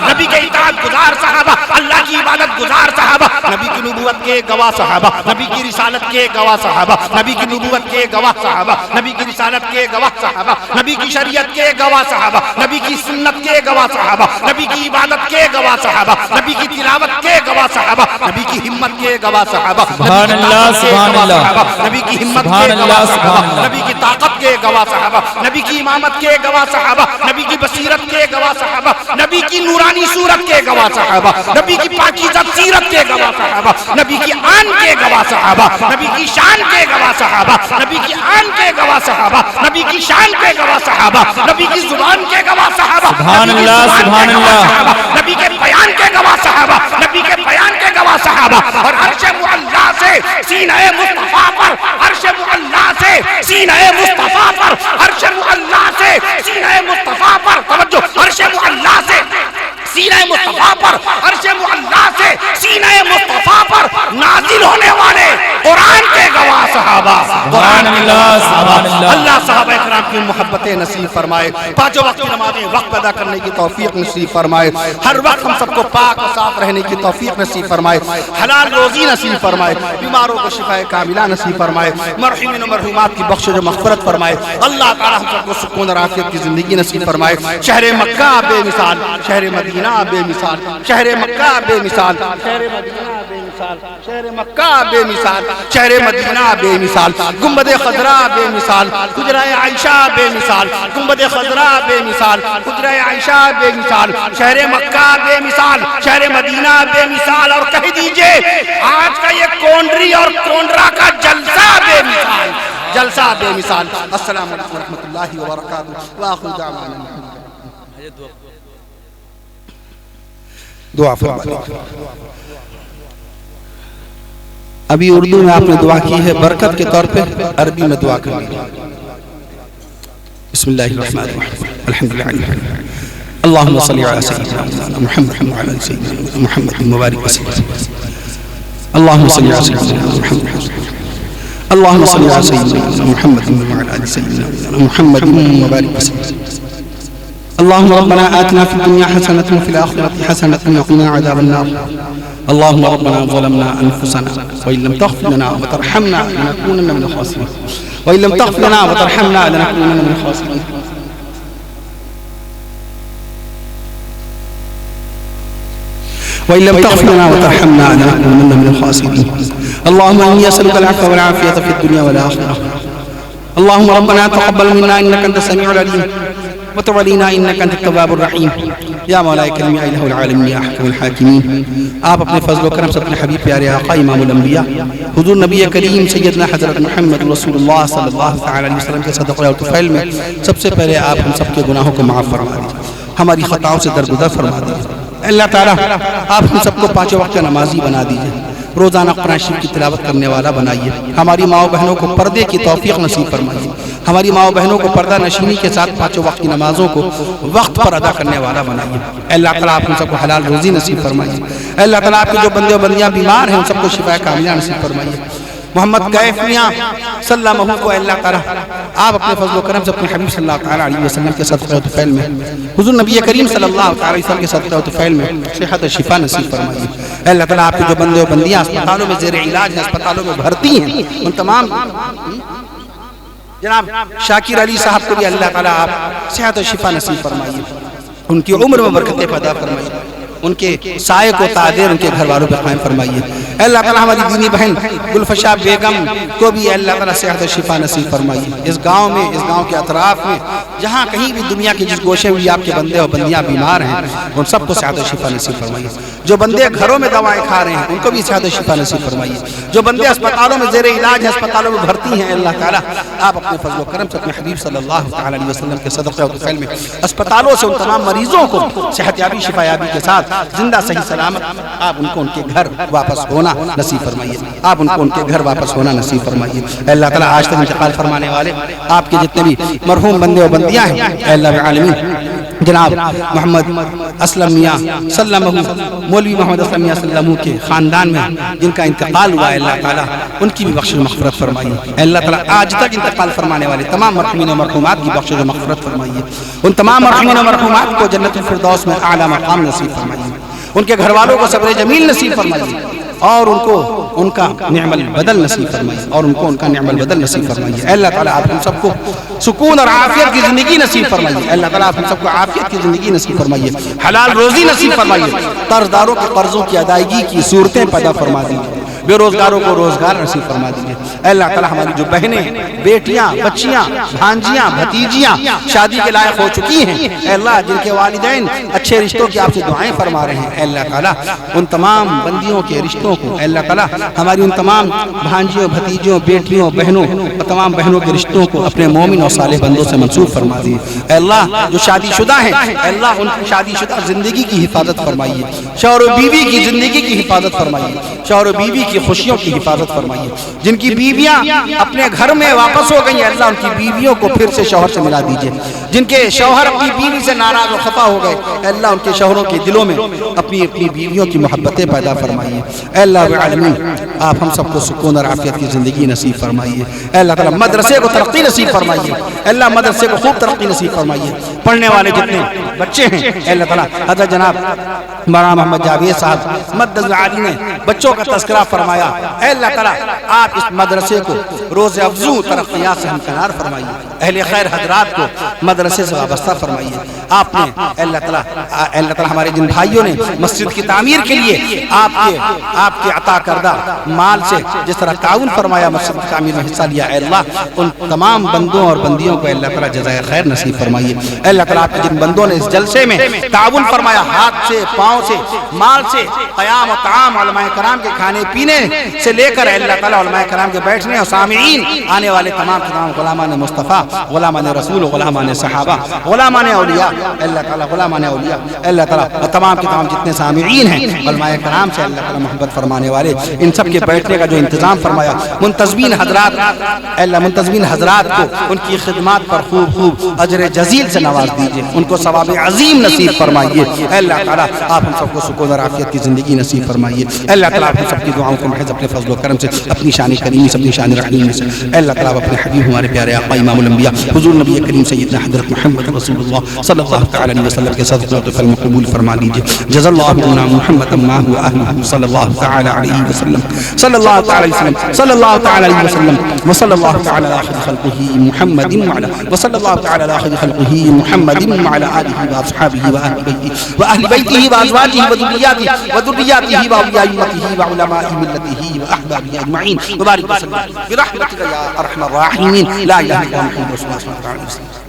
نبی کے اطاعت گزار صحابہ, اللہ کی عبادت گزار صحابہ, نبی کی نبوت کے گواہ صحابہ, نبی کی رسالت کے گواہ صحابہ, نبی کی نبوت کے گواہ صحابہ, نبی کی رسالت کے گواہ صحابہ, نبی کی شریعت کے گواہ صحابہ, نبی کی سنت کے گواہ صحابہ, نبی کی عبادت کے گواہ صحابہ, نبی کی تلاوت کے گواہ صحابہ, نبی کی ہمت کے گواہ صحابہ, سبحان اللہ سبحان اللہ, نبی کی ہمت کے گواہ صحابہ, نبی کی طاقت کے گواہ صحابہ, نبی کی امامت کے گواہ صحابہ, نبی کی بصیرت کے گواہ صحابہ, نبی کی نورانی صورت کے گواہ صحابہ, نبی کی پاکیزہ سیرت کے گواہ صحابہ, نبی کی آن کے گواہ صحابہ, نبی کی شان کے گواہ صحابہ, نبی کی آن کے گواہ صحابہ, نبی کی شان کے گواہ صحابہ, نبی کی زبان کے گواہ صحابہ, سبحان اللہ سبحان اللہ, نبی کے بیان کے گواہ صحابہ, نبی کے بیان کے گواہ صحابہ, اور عرش معلیٰ سے سینہ مصطفیٰ پر, عرش معلیٰ سے سینہ مصطفیٰ پر, عرش معلیٰ سے سینہ مصطفیٰ پر, توجہ, عرش معلیٰ سے سینہ مصطفیٰ پر, عرش معلیٰ سے سینہ مصطفیٰ پر نازل ہونے والے قرآن کے گواہ صحابہ. سبحان اللہ سبحان اللہ. اللہ صحابہ اکرام کی محبت نصیب فرمائے, پانچوں وقت کی نمازیں وقت ادا کرنے کی توفیق نصیب فرمائے, ہر وقت ہم سب کو پاک و صاف رہنے کی توفیق نصیب فرمائے, حلال روزی نصیب فرمائے, بیماروں کو شفاء کاملہ نصیب فرمائے, مرحومین و مرحومات کی بخشش و مغفرت فرمائے. اللہ تعالی ہم سب کو سکون اور عافیت کی زندگی نصیب فرمائے. شہر مکہ بے مثال, شہر مدینہ بے مثال, شہر مکہ بے مثال, شہر مدینہ بے مثال, شہر مکہ بے مثال, شہر مدینہ بے مثال, گنبد خضرا بے مثال, حجرہ عائشہ بے مثال, گنبد خضرا بے مثال, حجرہ عائشہ بے مثال, شہر مکہ بے مثال, شہر مدینہ بے مثال, اور کہہ دیجئے آج کا یہ کونڈری اور کونڈرا کا جلسہ بے مثال, جلسہ بے مثال. السلام علیکم ورحمۃ اللہ وبرکاتہ. وآخر دعوانا دعا فرمائے. ابھی اردو میں آپ نے دعا کی ہے, برکت کے طور پہ عربی میں دعا کرنی. بسم اللہ الرحمن الرحیم, الحمدللہ, اللہم صلی علی سیدنا محمد وعلی سیدنا محمد مبارک وسلم, اللہم صلی علی سیدنا محمد, اللہم صلی علی سیدنا محمد وعلی سیدنا محمد مبارک وسلم. اللهم ربنا آتنا في الدنيا حسنة وفي الآخرة حسنة وقنا عذاب النار. اللهم ربنا ظلمنا أنفسنا وإن لم تغفر لنا وترحمنا لنكونن من الخاسرين, وإن لم تغفر لنا وترحمنا لنكونن من الخاسرين. وإن لم تغفر لنا وترحمنا لنكونن من الخاسرين. اللهم إني أسألك العفو والعافية في الدنيا والآخرة. اللهم ربنا تقبل منا إنك أنت السميع العليم وتب علينا إنك أنت التواب الرحيم. یا مولا کریم یا الہ العالمین یا احکم الحاکمین, آپ اپنے فضل و کرم سے اپنے حبیب پیارے آقا امام الانبیاء حضور نبی کریم سیدنا حضرت محمد رسول اللہ صلی اللہ علیہ وسلم کے صدقہ اور طفیل میں سب سے پہلے آپ ہم سب کے گناہوں کو معاف فرما دیں, ہماری خطاؤں سے درگزر فرما دیں. اللہ تعالیٰ آپ ہم سب کو پانچوں وقت نمازی بنا دیجئے، روزانہ قرآن شریف کی تلاوت کرنے والا بنائیے، ہماری ماؤں بہنوں کو پردے کی توفیق نصیب فرمائیے، ہماری ماؤں بہنوں کو پردہ نشینی کے ساتھ پانچوں وقت کی نمازوں کو وقت پر ادا کرنے والا بنائیے۔ اللہ تعالیٰ آپ ہم سب کو حلال روزی نصیب فرمائیے۔ اللہ تعالیٰ آپ کے جو بندے و بندیاں بیمار ہیں ان سب کو شفا کاملہ نصیب فرمائیے۔ محمد کیف میاں صلی اللہ کو اللہ تعالیٰ آپ اپنے فضل و کرم سے اپنے حبیب صلی اللہ علیہ وسلم کے صدقہ و طفیل میں، حضور نبی کریم صلی اللہ علیہ وسلم کے صدقہ و طفیل میں صحت و شفا نصیب فرمائیے۔ اللہ تعالیٰ آپ کے جو بندے و بندیاں اسپتالوں میں زیر علاج ہیں، اسپتالوں میں بھرتی ہیں، ان تمام جناب شاکر علی صاحب کو بھی اللہ تعالیٰ آپ صحت و شفا نصیب فرمائیے، ان کی عمر میں برکتیں پیدا فرمائیے، ان کے سائے کو تعدیر ان کے گھر والوں پہ قائم فرمائیے۔ اللہ تعالیٰ ہماری دینی بہن گلفشا بیگم کو بھی اللہ تعالیٰ صحت و شفا نصیب فرمائیے۔ اس گاؤں میں، اس گاؤں کے اطراف میں، جہاں کہیں بھی دنیا کے جس گوشے میں آپ کے بندے اور بندیاں بیمار ہیں ان سب کو صحت و شفا نصیب فرمائیے۔ جو بندے گھروں میں دوائیں کھا رہے ہیں ان کو بھی صحت و شفا نصیب فرمائیے۔ جو بندے اسپتالوں میں زیر علاج ہیں، اسپتالوں میں بھرتی ہیں، اللہ تعالیٰ آپ اپنے فضل و کرم سے اپنے حبیب صلی اللہ علیہ وسلم کے صدقہ و طفیل میں اسپتالوں سے ان تمام مریضوں کو صحت یابی شفا یابی کے ساتھ زندہ صحیح سلامت آپ ان کو ان کے گھر واپس ہونا نصیب فرمائیے، آپ ان کو ان کے گھر واپس ہونا نصیب فرمائیے۔ اللہ تعالیٰ آج تک انتقال فرمانے والے آپ کے جتنے بھی مرحوم بندے و بندیاں ہیں اے اللہ العالمین، جناب محمد اسلم میاں صلی اللہ مولوی محمد اسلم میاں صلی اللہ کے خاندان میں جن کا انتقال ہوا ہے اللہ تعالیٰ ان کی بھی بخش و مغفرت فرمائیے۔ اللہ تعالیٰ آج تک انتقال فرمانے والے تمام مرحومین و مرحومات کی بخش و مغفرت فرمائیے، ان تمام مرحومین و مرحومات کو جنت الفردوس میں اعلیٰ مقام نصیب فرمائیے، ان کے گھر والوں کو صبر جمیل نصیب فرمائیے، اور ان کو ان کا نعم البدل نصیب فرمائیے، اور ان کو ان کا نعم البدل نصیب فرمائیے۔ اللہ تعالیٰ آپ ہم سب کو سکون اور عافیت کی زندگی نصیب فرمائیے۔ اللہ تعالیٰ آپ ہم سب کو عافیت کی زندگی نصیب فرمائیے، حلال روزی نصیب فرمائیے، قرض داروں کے قرضوں کی ادائیگی کی صورتیں پیدا فرما دیجیے، بے روزگاروں کو روزگار نصیب فرما دیجیے۔ اللہ تعالیٰ ہماری جو بہنیں، بیٹیاں، بچیاں، بھانجیاں، بھتیجیاں شادی کے لائق ہو چکی ہیں، اے اللہ جن کے والدین اچھے رشتوں کی آپ سے دعائیں فرما رہے ہیں، اے اللہ تعالیٰ ان تمام بندیوں کے رشتوں کو، اے اللہ تعالیٰ ہماری ان تمام بھانجیوں، بھتیجوں، بیٹیوں، بہنوں اور تمام بہنوں کے رشتوں کو اپنے مومن اور صالح بندوں سے منسوب فرما دیے۔ اے اللہ جو شادی شدہ ہیں، اے اللہ ان کی شادی شدہ زندگی کی حفاظت فرمائیے، شوہر و بیوی کی زندگی کی حفاظت فرمائیے، شوہر و بیوی کی خوشیوں کی حفاظت فرمائیے۔ جن کی بیویاں اپنے گھر میں واپس ہو گئی ہیں، اللہ ان کی بیویوں کو پھر سے شوہر سے ملا دیجئے۔ جن کے شوہر اپنی بیوی سے ناراض و خفا ہو گئے، اے اللہ ان کے شوہروں کے دلوں میں اپنی بیویوں کی محبتیں پیدا فرمائیے۔ اے اللہ العالمین آپ ہم سب کو سکون اور عافیت کی زندگی نصیب فرمائیے۔ اے اللہ تعالیٰ مدرسے کو ترقی نصیب فرمائیے، اے اللہ مدرسے کو خوب ترقی نصیب فرمائیے۔ پڑھنے والے جتنے بچے ہیں اے اللہ تعالیٰ، حضرت جناب مولانا محمد جاوید صاحب مدد العالی نے بچوں کا تذکرہ فرمایا، اے اللہ تعالیٰ آپ اس مدرسے کو روز افزوں ترقیات سے ہمکنار فرمائیے، اہل خیر حضرات کو مدرسے سے وابستہ فرمائیے۔ آپ نے اے اللہ تعالیٰ ہمارے جن بھائیوں نے مسجد کی تعمیر کے لیے آپ کے عطا کردہ مال سے جس طرح تعاون فرمایا، مسجد کی تعمیر میں حصہ لیا، اے اللہ ان تمام بندوں اور بندیوں کو اے اللہ تعالیٰ جزائے خیر نصیب فرمائیے۔ اے اللہ تعالیٰ آپ کے جن بندوں نے اس جلسے میں تعاون فرمایا، ہاتھ سے، پاؤں سے، مال سے، قیام و طعام علماء کرام کے کھانے پینے سے لے کر اے اللہ تعالیٰ علماء کرام کے بیٹھنے اور سامعین آنے والے تمام غلامان مصطفیٰ، غلامان رسول، غلامان صحابہ، غلامان اولیاء، اے اللہ تعالیٰ غلامان اولیاء، اے اللہ تعالیٰ تمام کے تمام جتنے سامعین ہیں علماء کرام سے اللہ تعالیٰ محبت فرمانے والے ان سب کے بیٹھنے کا جو انتظام فرمایا، منتظمین حضرات اے اللہ منتظمین حضرات کو ان کی خدمات پر خوب اجر جزیل سے نواز دیجیے، ان کو ثواب عظیم نصیب فرمائیے۔ اے اللہ تعالیٰ آپ ہم سب کو سکون اور عافیت کی زندگی نصیب فرمائیے۔ اے اللہ تعالیٰ آپ ہم سب کی دعاؤں کو محض اپنے فضل و کرم سے، اپنی شان کریمی سے، اپنی شان رحیم سے، اے اللہ تعالیٰ اپنے حبیب ہمارے پیارے آقا امام الانبیاء حضور نبی کریم سیدنا حضرت محمد رسول اللہ صلی اللہ تعالی علیہ وسلم کے صدقہ و طفیل قبول فرما لیجیے۔ جزا اللہ عنا محمد ما هو اهله صلی اللہ تعالی علیہ وسلم، صلی اللہ تعالی علیہ وسلم، صلی اللہ تعالی علیہ وسلم، وصلی اللہ تعالی علی خیر خلقہ محمد وعلی وصلی اللہ تعالی علی خیر خلقہ محمد وعلی آلہ واصحابہ واہل بیتہ وازواجہ وذریاتہ واولیاء امتہ وعلماء ملتہ واحبابہ اجمعین وبارک وسلم برحمتک یا ارحم الراحمین لا الہ الا انت محمد رسول اللہ صلی اللہ علیہ وسلم۔